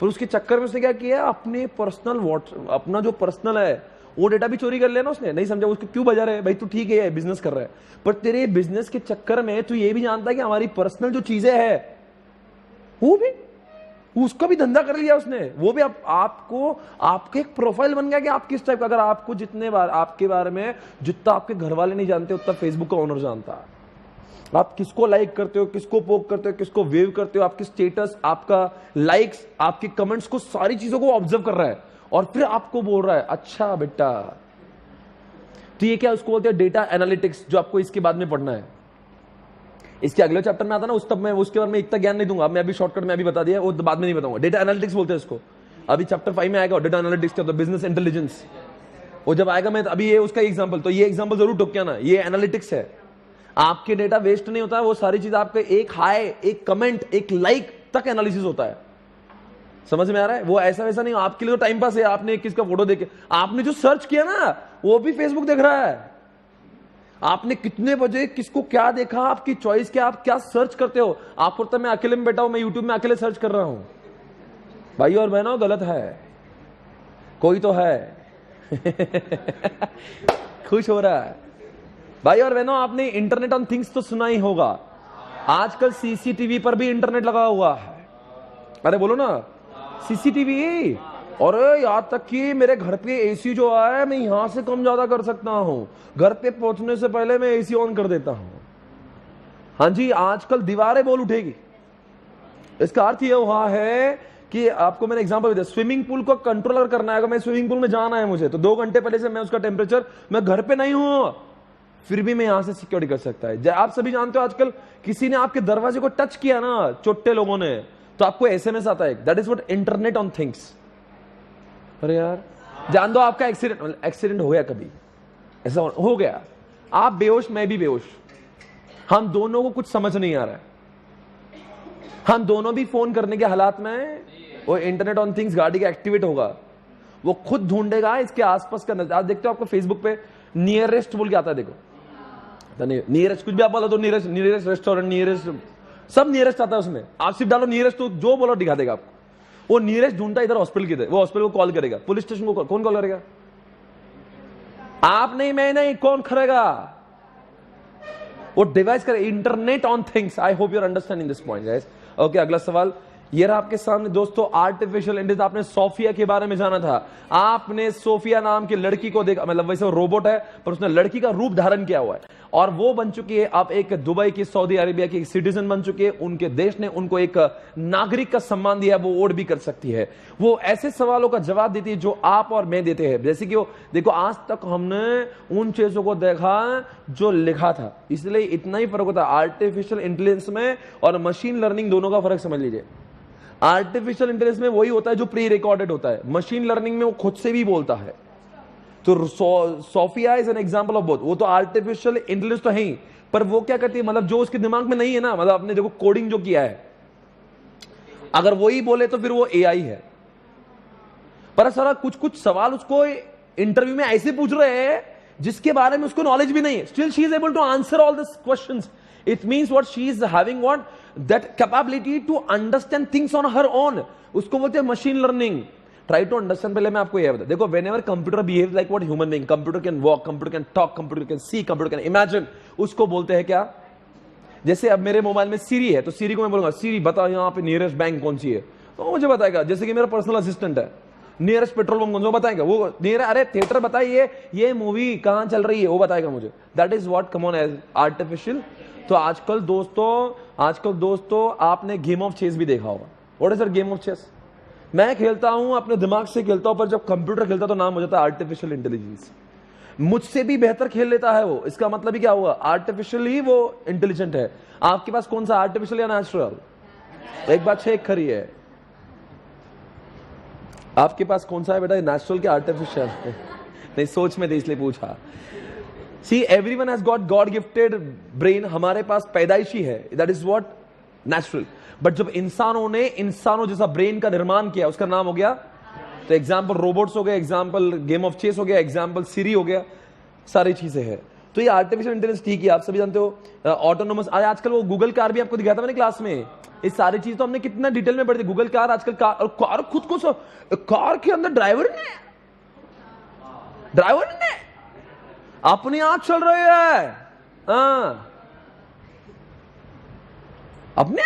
पर उसके चक्कर में उसने क्या किया, अपने पर्सनल अपना जो पर्सनल है वो डेटा भी चोरी कर लिया ना उसने। नहीं समझा उसको क्यों बजा रहे भाई, तू ठीक है बिजनेस कर रहा है, पर तेरे बिजनेस के चक्कर में तू ये भी जानता है कि हमारी पर्सनल जो चीजें है वो भी, उसका भी धंधा कर लिया उसने। वो भी आपको आपके एक प्रोफाइल बन गया कि आप किस टाइप का। अगर आपको जितने बार आपके बारे में जितना आपके घर वाले नहीं जानते, उतना फेसबुक का ओनर जानता है। आप किसको लाइक करते हो, किसको पोक करते हो, किसको वेव करते हो, आपकी स्टेटस, आपका लाइक्स, आपके कमेंट्स को, सारी चीजों को ऑब्जर्व कर रहा है और फिर आपको बोल रहा है अच्छा बेटा। तो ये क्या उसको बोलते हैं, डेटा एनालिटिक्स, जो आपको इसके बाद में पढ़ना है। इसके अगले चैप्टर में आता ना, उस तब मैं उसके बारे में इतना ज्ञान नहीं दूंगा। मैं अभी शॉर्टकट में अभी बता दिया, वो बाद में नहीं बताऊंगा। डेटा एनालिटिक्स बोलते हैं इसको। अभी चैप्टर 5 में आएगा डेटा एनालिटिक्स क्या होता है, बिजनेस इंटेलिजेंस। वो जब आएगा, मैं अभी ये उसका एग्जांपल, तो ये एग्जांपल जरूर टोक ना, ये एनालिटिक्स है। आपके डेटा वेस्ट नहीं होता है, वो सारी चीज आपके एक हाई, एक कमेंट, एक लाइक तक एनालिसिस होता है। समझ में आ रहा है? वो ऐसा वैसा नहीं, आपके लिए तो टाइम पास है। आपने किसका फोटो देखे, आपने जो सर्च किया ना वो भी फेसबुक देख रहा है। आपने कितने बजे किसको क्या देखा, आपकी चॉइस क्या, आप क्या सर्च करते हो। आपको तो मैं अकेले में बैठा हूं, मैं यूट्यूब में अकेले सर्च कर रहा हूं। भाई और बहनों गलत है, कोई तो है खुश हो रहा है। भाई और बहनों आपने इंटरनेट ऑन थिंग्स तो सुना ही होगा। आजकल सीसीटीवी पर भी इंटरनेट लगा हुआ है। अरे बोलो ना सीसीटीवी। और यहां तक कि मेरे घर पे एसी जो है, मैं यहां से कम ज्यादा कर सकता हूं। घर पे पहुंचने से पहले मैं एसी ऑन कर देता हूं। हाँ जी, आजकल दीवारें बोल उठेगी। इसका अर्थ यह हुआ है कि आपको मैंने एग्जांपल दिया, स्विमिंग पूल को कंट्रोलर करना है। अगर मैं स्विमिंग पूल में जाना है मुझे, तो 2 घंटे पहले से मैं उसका टेम्परेचर, मैं घर पे नहीं हूं, फिर भी मैं यहां से सिक्योरिटी कर सकता है। आप सभी जानते हो आजकल किसी ने आपके दरवाजे को टच किया ना, चोट्टे लोगों ने, तो आपको एसएमएस आता है, that is what internet on things. अरे यार जान दो आपका एक्सीडेंट हो गया, कभी ऐसा हो गया, आप बेहोश मैं भी बेहोश, हम दोनों को कुछ समझ नहीं आ रहा है, हम दोनों भी फोन करने के हालात में, वो इंटरनेट ऑन थिंग्स गाड़ी का एक्टिवेट होगा, वो खुद ढूंढेगा इसके आसपास का नजर। आप देखते हो आपको फेसबुक पे नियरेस्ट बोल के आता है, देखो नियरेस्ट, कुछ भी आप बोलो तो नियरेस्ट रेस्टोरेंट, नियरेस्ट, सब नियरेस्ट आता है उसमें। आप सिर्फ डालो नियरेस्ट तो जो बोलो दिखा देगा आपको। वो नियरेस्ट ढूंढता है इधर हॉस्पिटल की, वो हॉस्पिटल को कॉल करेगा, पुलिस स्टेशन को कौन कॉल करेगा? आप नहीं, मैं नहीं, कौन करेगा? वो डिवाइस करे, internet on things. I hope you are understanding this point guys. Okay, अगला सवाल ये रहा आपके सामने दोस्तों, आर्टिफिशियल इंटेलिजेंस। आपने सोफिया के बारे में जाना था, आपने सोफिया नाम की लड़की को देखा, मतलब वैसे वो रोबोट है पर उसने लड़की का रूप धारण किया हुआ है और वो बन चुकी है अब एक दुबई की, सऊदी अरेबिया की सिटीजन बन चुकी है। उनके देश ने उनको एक नागरिक का सम्मान दिया, वो वोट भी कर सकती है। वो ऐसे सवालों का जवाब देती है जो आप और मैं देते हैं, जैसे कि वो देखो आज तक हमने उन चीजों को देखा जो लिखा था, इसलिए इतना ही फर्क होता है आर्टिफिशियल इंटेलिजेंस में और मशीन लर्निंग, दोनों का फर्क समझ लीजिए। आर्टिफिशियल इंटेलिजेंस में वही होता है जो प्री रिकॉर्डेड होता है, मशीन लर्निंग में वो खुद से भी बोलता है। तो Sophia is an example of both. वो तो आर्टिफिशियल इंटेलिजेंस तो है ही, पर वो क्या करती है, मतलब जो उसके दिमाग में नहीं है ना, मतलब आपने देखो कोडिंग जो किया है, अगर वही बोले तो फिर वो एआई है। पर सारा कुछ कुछ सवाल उसको इंटरव्यू में ऐसे पूछ रहे हैं जिसके बारे में उसको नॉलेज भी नहीं है, still she is able to answer all this questions. It means what, she is having what, that capability to understand things on her own. उसको बोलते हैं machine learning. Try to understand. पहले मैं आपको यह बता, देखो whenever computer behaves like what human being, computer can walk, computer can talk, computer can see, computer can imagine, उसको बोलते हैं क्या? जैसे अब मेरे मोबाइल में सीरी है, तो सीरी को मैं बोलूंगा सीरी बता यहाँ पे नियरेस्ट बैंक कौन सी है, तो मुझे बताएगा। जैसे कि मेरा पर्सनल असिस्टेंट है, नियरेस्ट पेट्रोल पंप कौन सा, बताएगा वो। अरे थिएटर बताइए, ये मूवी कहां चल रही है, वो बताएगा मुझे। That is what come on as artificial. तो आजकल दोस्तों आपने गेम ऑफ चेस भी देखा होगा। What is that game of chess? मैं खेलता हूं, अपने दिमाग से खेलता हूं, पर जब कंप्यूटर खेलता तो नाम हो जाता है आर्टिफिशियल इंटेलिजेंस। मुझसे भी बेहतर खेल लेता है वो, इसका मतलब ही क्या हुआ, आर्टिफिशियल ही वो इंटेलिजेंट है। आपके पास कौन सा, आर्टिफिशियल या नेचुरल? एक बात चेक करिए, आपके पास कौन सा है बेटा, नेचुरल के आर्टिफिशियल? नहीं, सोच में थे इसलिए पूछा। See everyone has got God gifted brain, हमारे पास पैदाइशी है, that is what natural. But जब इंसानों जैसा ब्रेन का निर्माण किया, उसका नाम हो गया, तो एग्जाम्पल रोबोट्स हो गए, एग्जाम्पल गेम ऑफ चेस हो गया, एग्जाम्पल सीरी हो गया, सारी चीजें हैं। तो ये आर्टिफिशियल इंटेलिजेंस ठीक है, आप सभी जानते हो। ऑटोनोमस, आजकल वो गूगल कार भी आपको दिखाया था मैंने क्लास में, ये सारी चीज तो हमने कितना डिटेल में पढ़ी थी। गूगल कार आजकल कार खुद को, कार के अंदर ड्राइवर ने अपने आप चल रही है, अपने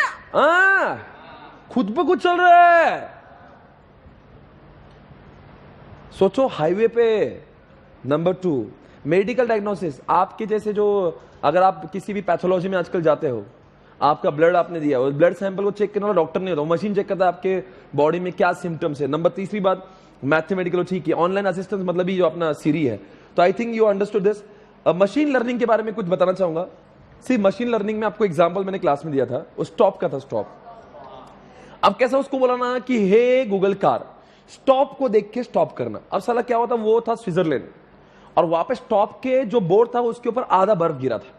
खुद पे खुद चल रहा है। सोचो हाईवे पे। Number 2, medical diagnosis. आपके जैसे जो, अगर आप किसी भी पैथोलॉजी में आजकल जाते हो, आपका ब्लड आपने दिया, उस ब्लड सैंपल को चेक करने वाला डॉक्टर नहीं होता, वो मशीन चेक करता है आपके बॉडी में क्या सिम्टम्स है। नंबर 3 बात, मैथमेटिकल, ठीक है, ऑनलाइन असिस्टेंस मतलब ही जो अपना सीरी है। तो आई think you understood this. Machine learning के बारे में कुछ बताना चाहूंगा। सी मशीन लर्निंग में आपको एग्जांपल मैंने क्लास में दिया था, वो स्टॉप का था, स्टॉप। अब कैसा उसको बोलाना कि हे गूगल कार, स्टॉप को देख के स्टॉप करना। अब साला क्या होता, वो था स्विट्जरलैंड, और वहां पे स्टॉप के जो बोर्ड था उसके ऊपर आधा बर्फ गिरा था।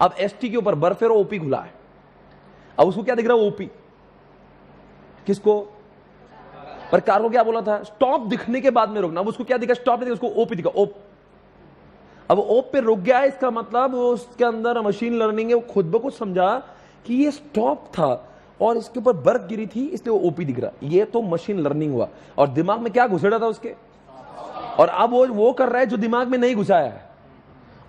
अब एसटी के ऊपर बर्फ है और ओपी खुला है। अब उसको क्या दिख रहा है, ओपी। किसको? पर कार को क्या बोला था, स्टॉप दिखने के बाद में रुकना। अब उसको क्या दिखा, स्टॉप नहीं दिखा, उसको ओपी दिखा, ओप। अब ओप पे रुक गया है, इसका मतलब वो उसके अंदर मशीन लर्निंग है, वो खुद ब खुद समझा कि ये स्टॉप था और इसके ऊपर बर्फ गिरी थी, इसलिए वो ओपी दिख रहा। ये तो मशीन लर्निंग हुआ। और दिमाग में क्या घुसेड़ा था उसके, और अब वो कर रहा है जो दिमाग में नहीं घुसाया है।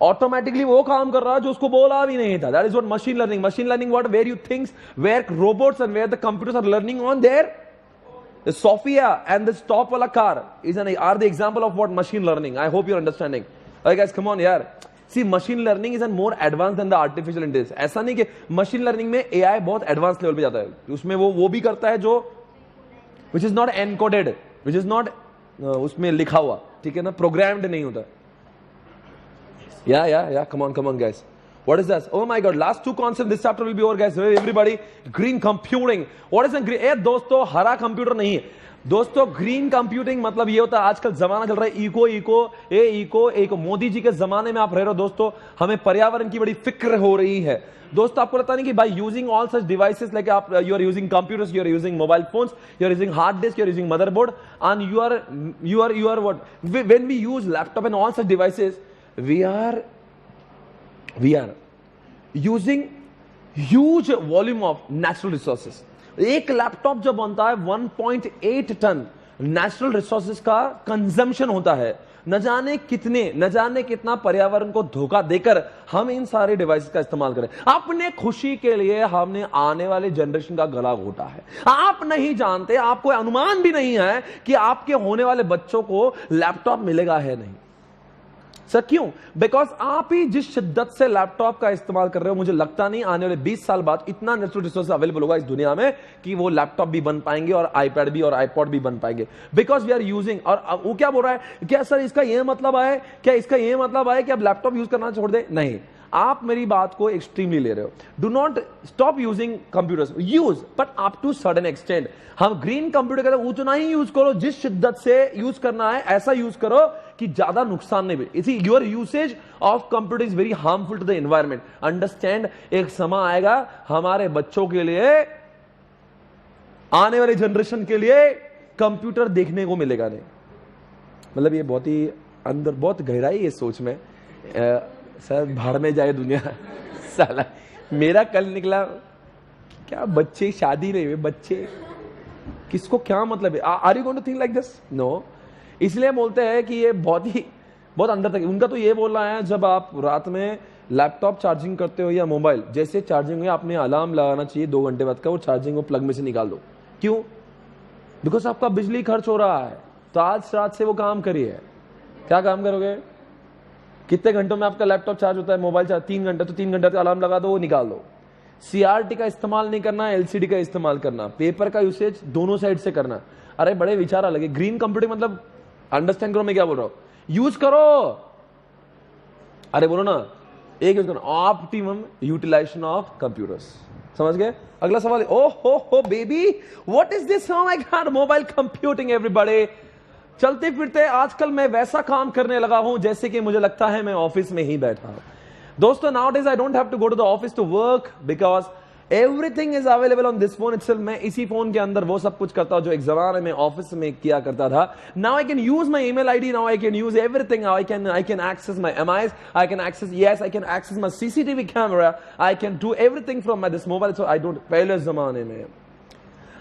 ऑटोमेटिकली वो काम कर रहा है जो उसको बोला भी नहीं था। That is what machine learning. Machine learning what, where you thinks, where robots and where the computers are learning on there. The Sophia and the stop wala car are the example of what machine learning. I hope you're understanding. Alright guys, come on यार। See, machine learning is more advanced than the artificial intelligence. ऐसा नहीं कि machine learning में AI बहुत advanced level पे जाता है, उसमें वो भी करता है जो which is not encoded, which is not उसमें लिखा हुआ, ठीक है ना, programmed नहीं होता। Yeah. Come on, guys. What is this? Oh my God! Last two concepts this chapter will be over, guys. Everybody, green computing. What is a green? ए दोस्तों, हरा कंप्यूटर नहीं है दोस्तों. ग्रीन कंप्यूटिंग मतलब ये होता है, आजकल जमाना चल रहा है इको. मोदी जी के जमाने में आप रह रहे हो दोस्तों. हमें पर्यावरण की बड़ी फिक्र हो रही है दोस्तों. आपको लगता नहीं कि by using all such devices like आप you are using computers, you are using mobile phones, you are using hard disk, you are using motherboard, and you are what when we use laptop and all such devices, we are using huge volume of natural resources. एक लैपटॉप जब बनता है 1.8 टन नेचुरल रिसोर्सेज का कंजम्पशन होता है. न जाने कितना पर्यावरण को धोखा देकर हम इन सारे डिवाइसेस का इस्तेमाल करें. अपने खुशी के लिए हमने आने वाले जनरेशन का गला घोटा है. आप नहीं जानते, आपको अनुमान भी नहीं है कि आपके होने वाले बच्चों को लैपटॉप मिलेगा है नहीं. सर क्यों? बिकॉज आप ही जिस शिद्दत से लैपटॉप का इस्तेमाल कर रहे हो, मुझे लगता नहीं आने वाले 20 साल बाद इतना नेचुरल रिसोर्स अवेलेबल होगा इस दुनिया में कि वो लैपटॉप भी बन पाएंगे और आईपैड भी और आईपॉड भी बन पाएंगे. Because we are using. और वो क्या बोल रहा है, क्या सर इसका ये मतलब है, कि आप लैपटॉप यूज करना छोड़ दे? नहीं, आप मेरी बात को एक्सट्रीमली ले रहे हो. Do not stop using computers, use but up to certain extent. हम ग्रीन कंप्यूटर कहते हैं उतना ही यूज करो जिस शिद्दत से यूज करना है, ऐसा यूज करो कि ज्यादा नुकसान नहीं भी. इसी your usage of computer is very harmful to the environment. Understand, एक समय आएगा हमारे बच्चों के लिए, आने वाले जनरेशन के लिए कंप्यूटर देखने को मिलेगा नहीं. मतलब ये बहुत ही अंदर बहुत गहराई है सोच में. सर भाड़ में जाए दुनिया. साला मेरा कल निकला क्या, बच्चे शादी नहीं हुए, बच्चे किसको क्या मतलब है? Are you going to think like this? No. इसलिए बोलते हैं कि ये बहुत अंदर तक. उनका तो ये बोल रहा है, जब आप रात में लैपटॉप चार्जिंग करते हो या मोबाइल, जैसे चार्जिंग हुई आपने अलार्म लगाना चाहिए 2 घंटे बाद का, वो चार्जिंग को प्लग में से निकाल दो. क्यों? बिकॉज आपका बिजली खर्च हो रहा है. तो आज रात से वो काम करिए. क्या काम करोगे? कितने घंटों में आपका लैपटॉप चार्ज होता है, मोबाइल चार्ज 3 घंटे, तो 3 घंटे का अलार्म लगा दो, वो निकाल दो. सीआरटी का इस्तेमाल नहीं करना, एलसीडी का इस्तेमाल करना, पेपर का यूसेज दोनों साइड से करना. अरे बड़े विचार अलग है. ग्रीन कंप्यूटिंग मतलब अंडरस्टैंड करो मैं क्या बोल रहा हूं. यूज करो, अरे बोलो ना, एक यूज करो. Optimum utilisation of computers. समझ गए? अगला सवाल. ओ हो baby, what is this? Oh my god, mobile computing. Everybody, चलते फिरते आजकल मैं वैसा काम करने लगा हूं जैसे कि मुझे लगता है मैं ऑफिस में ही बैठा हूं. दोस्तों, nowadays I don't have to go to the office to work because everything is available on this phone itself. मैं इसी फोन के अंदर वो सब कुछ करता हूं जो एक जमाने में ऑफिस में किया करता था. Now I can use my email ID, now I can use everything. I can access my MIS, I can access my CCTV camera, I can do everything from my this mobile. So I don't. पहले जमाने में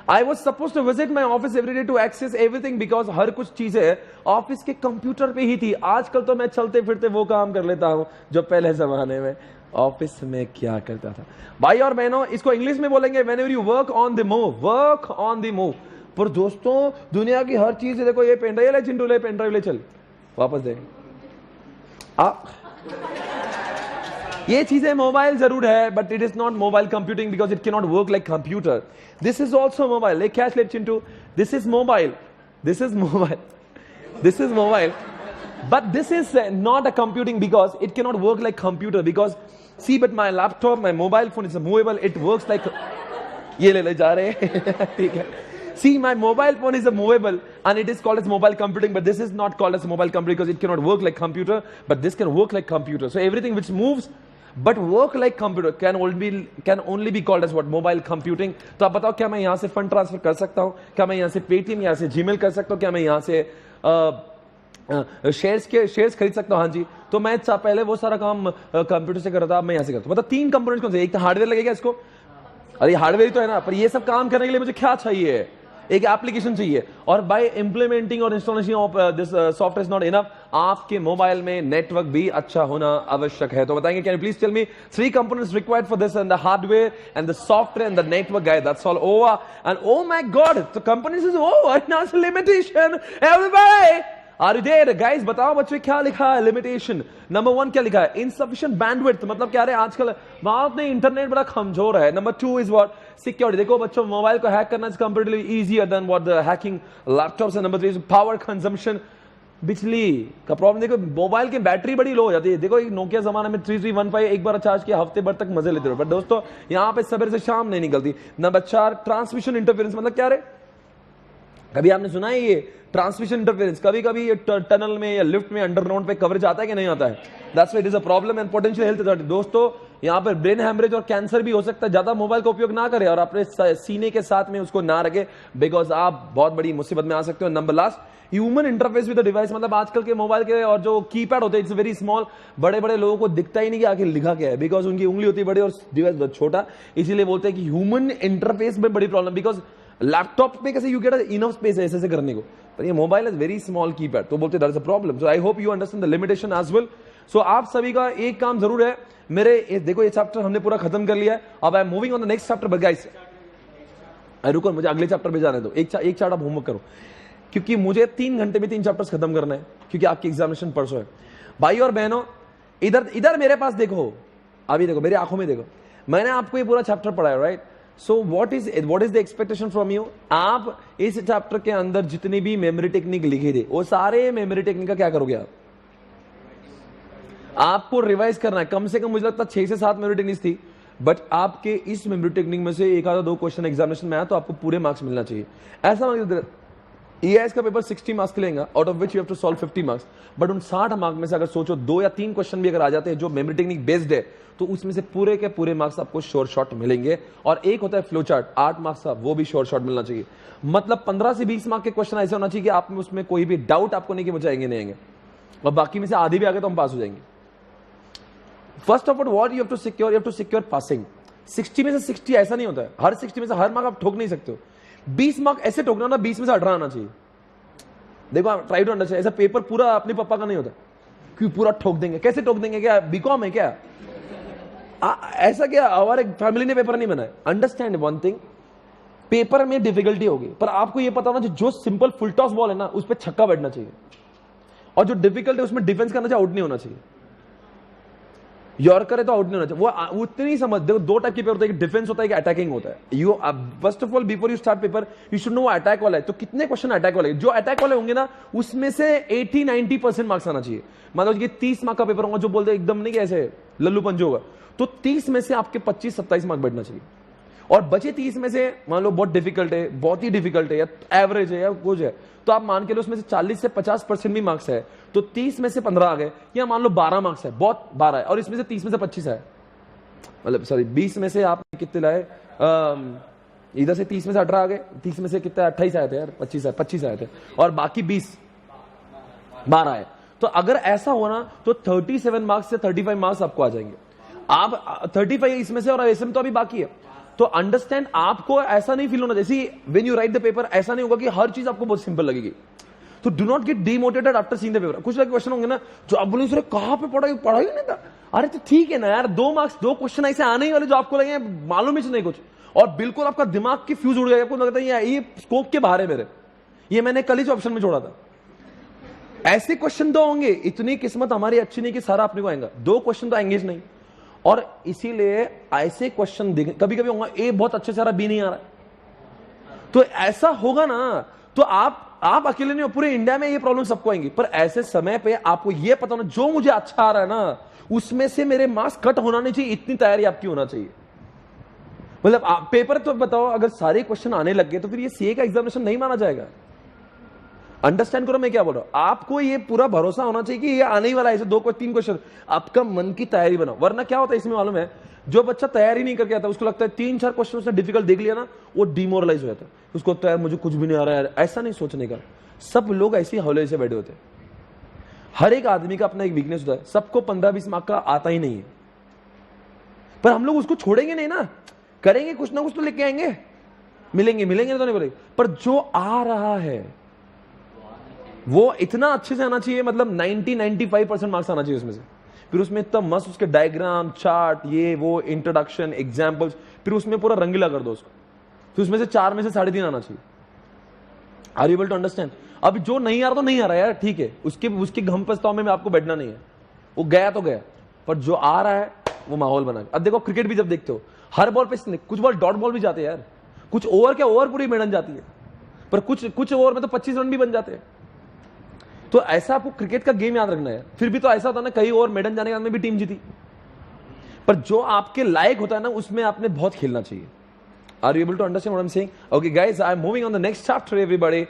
I was supposed to visit my office every day to access everything because हर कुछ चीजें ऑफिस के कंप्यूटर पे ही थी. आजकल तो मैं चलते फिरते वो काम कर लेता हूं जो पहले जमाने में ऑफिस में क्या करता था. भाई और बहनों, इसको इंग्लिश में बोलेंगे whenever you work on the move, work on the move. पर दोस्तों, दुनिया की हर चीज देखो. ये पेन ड्राइव ले चिंटू, ले पेन ड्राइव ले, चल वापस दे. ये चीजें मोबाइल जरूर है, but it is not mobile computing because it can not work like computer. This is also mobile. ले कैश ले Chintu, this is mobile, this is mobile, this is mobile, but this is not a computing because it can not work like computer. Because see, but my laptop, my mobile phone is movable, it works like. ये ले जा रहे हैं. ठीक है. See, my mobile phone is a movable and it is called as mobile computing, but this is not called as mobile computing because it cannot work like computer, but this can work like computer. So everything which moves but work like computer can only be called as what? Mobile computing. तो आप बताओ, क्या मैं यहाँ से फंड ट्रांसफर कर सकता हूँ? क्या मैं यहाँ से पेटीएम, यहाँ से जीमेल कर सकता हूँ? क्या मैं यहाँ से शेयर्स खरीद सकता हूँ? हाँ जी. तो मैं पहले वो सारा काम कंप्यूटर से कर रहा था, मैं यहाँ से करता हूँ. मतलब 3 कंपोनेंट्स कौन से? एक तो हार्डवेयर लगेगा इसको. अरे हार्डवेयर तो है ना, पर ये सब काम करने के लिए मुझे क्या चाहिए? एक एप्लीकेशन चाहिए. और बाय इंप्लीमेंटिंग और installation of this software is not enough. आपके मोबाइल में नेटवर्क भी अच्छा होना आवश्यक है. तो बताएंगे, can you please tell me 3 components required for this and the hardware and the software and the network guys. That's all over. And oh my god, the components is over. Now it's limitation. Everybody are you there? Guys बताओ बच्चों, क्या लिखा है? लिमिटेशन नंबर 1 क्या लिखा है? Insufficient bandwidth. मतलब क्या है, आजकल वहां में इंटरनेट बड़ा कमजोर है. Number 2 is what? सिक्योरिटी. देखो बच्चों, मोबाइल को हैक करना is comparatively easier than what the hacking laptops. And number 3 is power consumption. बिजली का प्रॉब्लम। देखो मोबाइल की बैटरी बड़ी लो हो जाती है। देखो नोकिया जमाने में 3315 एक बार चार्ज किया हफ्ते भर तक मजे लेते रहो, पर दोस्तों यहां पे सवेरे से शाम नहीं निकलती। नंबर 4 ट्रांसमिशन इंटरफेरेंस, मतलब क्या रे, कभी आपने सुना है ये ट्रांसमिशन इंटरफेरेंस? कभी कभी ये टनल में या लिफ्ट में अंडरग्राउंड पे कवरेज आता है कि नहीं आता है? That's why it is a problem and potential health authority. दोस्तों यहां पर ब्रेन हैमरेज और कैंसर भी हो सकता है। ज्यादा मोबाइल का उपयोग ना करें और अपने सीने के साथ में उसको ना रखें, बिकॉज आप बहुत बड़ी मुसीबत में आ सकते हो। Number last, human interface with the device, मतलब आजकल के मोबाइल के और जो कीपैड होते हैं इट्स वेरी स्मॉल। बड़े बड़े लोगों को दिखता ही नहीं कि आखिर लिखा क्या है, बिकॉज उनकी उंगली होती है बड़ी और डिवाइस बहुत छोटा। इसीलिए बोलते हैं कि ह्यूमन इंटरफेस में बड़ी प्रॉब्लम, बिकॉज लैपटॉप में कैसे यू गेट इनफ स्पेस है ऐसे करने को, पर ये mobile is very small keypad, तो बोलते that is a problem. So I hope you understand the limitation as well. So आप सभी का एक काम जरूर है, मेरे देखो ये चैप्टर हमने पूरा खत्म कर लिया है, अब आई am moving on the next chapter. But guys रुको, मुझे अगले चैप्टर पे जाने दो। एक चैप्टर आप होमवर्क करो, क्योंकि मुझे 3 घंटे में 3 चैप्टर्स खत्म करना है, क्योंकि आपकी एग्जामिनेशन परसों है। भाई और बहनों इधर मेरे पास देखो, अभी देखो मेरी आंखों में देखो, मैंने आपको ये पूरा चैप्टर पढ़ा है, right? So what is the expectation from you? आप इस चैप्टर के अंदर जितनी भी मेमोरी टेक्निक लिखी थी वो सारे मेमोरी टेक्निक का क्या करोगे आप? आपको रिवाइज करना है। कम से कम मुझे लगता है 6 से 7 मेमोरी टेक्निक्स थी, बट आपके इस मेमोरी टेक्निक में से एक आधा 2 क्वेश्चन एग्जामिनेशन में आया तो आपको पूरे मार्क्स मिलना चाहिए। ऐसा EIS का पेपर 60 मार्क्स के लेगा, out of which you have to solve 50 marks. But उन 60 मार्क्स में से अगर सोचो 2 या 3 क्वेश्चन भी अगर आ जाते हैं जो मेमोरी टेक्निक बेस्ड है, तो उसमें से पूरे के पूरे मार्क्स आपको श्योर शॉट मिलेंगे। और एक होता है फ्लो चार्ट 8 मार्क्स का, वो भी श्योर शॉट मिलना चाहिए। मतलब 15 से 20 मार्क्स के क्वेश्चन ऐसे होना चाहिए कि आप में उसमें कोई भी डाउट आपको नहीं कि वो जाएंगे नहीं आएंगे, और बाकी में से आधी भी आ गए तो हम पास हो जाएंगे। First of all what you have to secure passing. 60 में से 60 ऐसा नहीं होता है, हर 60 में से हर मार्क आप ठोक नहीं सकते हो। 20 मार्क ऐसे ठोकना ना, 20 में से 18 आना चाहिए। देखो ट्राई टू अंडरस्टैंड, ऐसा पेपर पूरा अपने पापा का नहीं होता क्यों पूरा ठोक देंगे। कैसे ठोक देंगे? क्या बीकॉम है क्या? ऐसा क्या हमारे फैमिली ने पेपर नहीं बनाया? अंडरस्टैंड वन थिंग, पेपर में डिफिकल्टी होगी, पर आपको यह पता होना जो सिंपल फुल टॉस बॉल है ना उस पर छक्का बैठना चाहिए, और जो डिफिकल्ट है उसमें डिफेंस करना चाहिए, आउट नहीं होना चाहिए। यॉर्कर है तो आउट नहीं होना चाहिए। वो उतनी समझ, देखो 2 टाइप के पेपर होता है, डिफेंस होता है कि अटैकिंग होता है। You first of all before you start paper you should no attack वाला है तो कितने क्वेश्चन अटैक वाले। जो अटैक वाले होंगे ना उसमें से 80-90% मार्क्स आना चाहिए। मतलब ये 30 मार्क का पेपर होगा, जो बोलते एकदम नहीं कि ऐसे लल्लू पंजो होगा, तो 30 में से आपके 25-27 मार्क बैठना चाहिए। और बचे 30 में से मान लो बहुत डिफिकल्ट है, बहुत ही डिफिकल्ट है, या एवरेज है या कुछ है, तो आप मान के लो उसमें से 40 से 50% भी मार्क्स है, तो 30 में से 15 आ गए, या मान लो 12 मार्क्स है, बहुत 12 है, और इसमें से 30 में से 25 है, मतलब सॉरी 20 में से आपने कितने लाए, इधर से 30 में से 18 आ गए, 30 में से कितने 28 आए थे यार, 25 आए थे, और बाकी 12 है। तो अगर ऐसा होना तो 37 मार्क्स से 35 मार्क्स आपको आ जाएंगे। आप 35 इसमें से, और एसएम तो अभी बाकी है। तो अंडरस्टैंड, आपको ऐसा नहीं फील होना, जैसे when you right the paper ऐसा नहीं होगा कि हर चीज आपको बहुत सिंपल लगेगी। तो do not get demotivated after seeing the paper. कुछ क्वेश्चन होंगे ना जो आप बोलेंगे सर कहां पे पढ़ा ही नहीं था। अरे तो ठीक है ना यार, 2 मार्क्स 2 क्वेश्चन ऐसे आने ही वाले जो आपको लगे मालूम ही नहीं कुछ, और बिल्कुल आपका दिमाग की फ्यूज उड़ गया, आपको लगता है ये स्कोप के बाहर है मेरे, ये मैंने कल ही ऑप्शन में छोड़ा था। ऐसे क्वेश्चन 2 होंगे। इतनी किस्मत हमारी अच्छी नहीं कि सारा अपने को आएगा, 2 क्वेश्चन तो आएंगे नहीं, और इसीलिए ऐसे क्वेश्चन कभी कभी होगा ए बहुत अच्छे से आ रहा, बी नहीं आ रहा, तो ऐसा होगा ना, तो आप अकेले नहीं हो, पूरे इंडिया में ये प्रॉब्लम सबको आएंगी। पर ऐसे समय पे आपको ये पता होना जो मुझे अच्छा आ रहा है ना उसमें से मेरे मार्क्स कट होना नहीं चाहिए, इतनी तैयारी आपकी होना चाहिए। मतलब पेपर तो बताओ, अगर सारे क्वेश्चन आने लग गए तो फिर ये सीए का एग्जामिनेशन नहीं माना जाएगा। अंडरस्टैंड करो मैं क्या बोल रहा हूं। आपको ये पूरा भरोसा होना चाहिए कि ये आने ही वाला है, ऐसे 2-3 क्वेश्चन, आपका मन की तैयारी बनाओ। वरना क्या होता है इसमें मालूम है, जो बच्चा तैयारी नहीं करके आता उसको लगता है 3-4 क्वेश्चन उसने डिफिकल्ट देख लिया ना, वो डिमोरलाइज हो जाता है, उसको लगता है मुझे कुछ भी नहीं आ रहा है। ऐसा नहीं सोचने का, सब लोग ऐसे हौले से बैठे होते हैं। हर एक आदमी का अपना एक वीकनेस होता है, सबको 15-20 मार्क का आता ही नहीं है, पर हम लोग उसको छोड़ेंगे नहीं ना, करेंगे कुछ ना कुछ तो लेके आएंगे, मिलेंगे तो नहीं बोलेंगे। पर जो आ रहा है वो इतना अच्छे से आना चाहिए, मतलब 90-95% मार्क्स आना चाहिए उसमें से। फिर उसमें इतना मस्त उसके डायग्राम, चार्ट, ये वो, इंट्रोडक्शन, एग्जाम्पल्स, फिर उसमें पूरा रंगीला कर दो उसको। फिर उसमें से 4 में से 3.5 आना चाहिए। Are you able to understand? अब जो नहीं आ रहा तो नहीं आ रहा यार, ठीक है, उसके घम पछतावे में आपको बैठना नहीं है, वो गया तो गया, पर जो आ रहा है वो माहौल बना। अब देखो क्रिकेट भी जब देखते हो, हर बॉल पे कुछ बॉल डॉट बॉल भी जाते हैं यार, कुछ ओवर पूरी मेडन जाती है, पर कुछ ओवर में तो 25 रन भी बन जाते हैं। तो ऐसा आपको क्रिकेट का गेम याद रखना है। फिर भी तो ऐसा होता है ना, कई और मैदान जाने के बाद में भी टीम जीती, पर जो आपके लायक होता है ना उसमें आपने बहुत खेलना चाहिए। Are you able to understand what I am saying? Okay guys, I am moving on the next chapter everybody.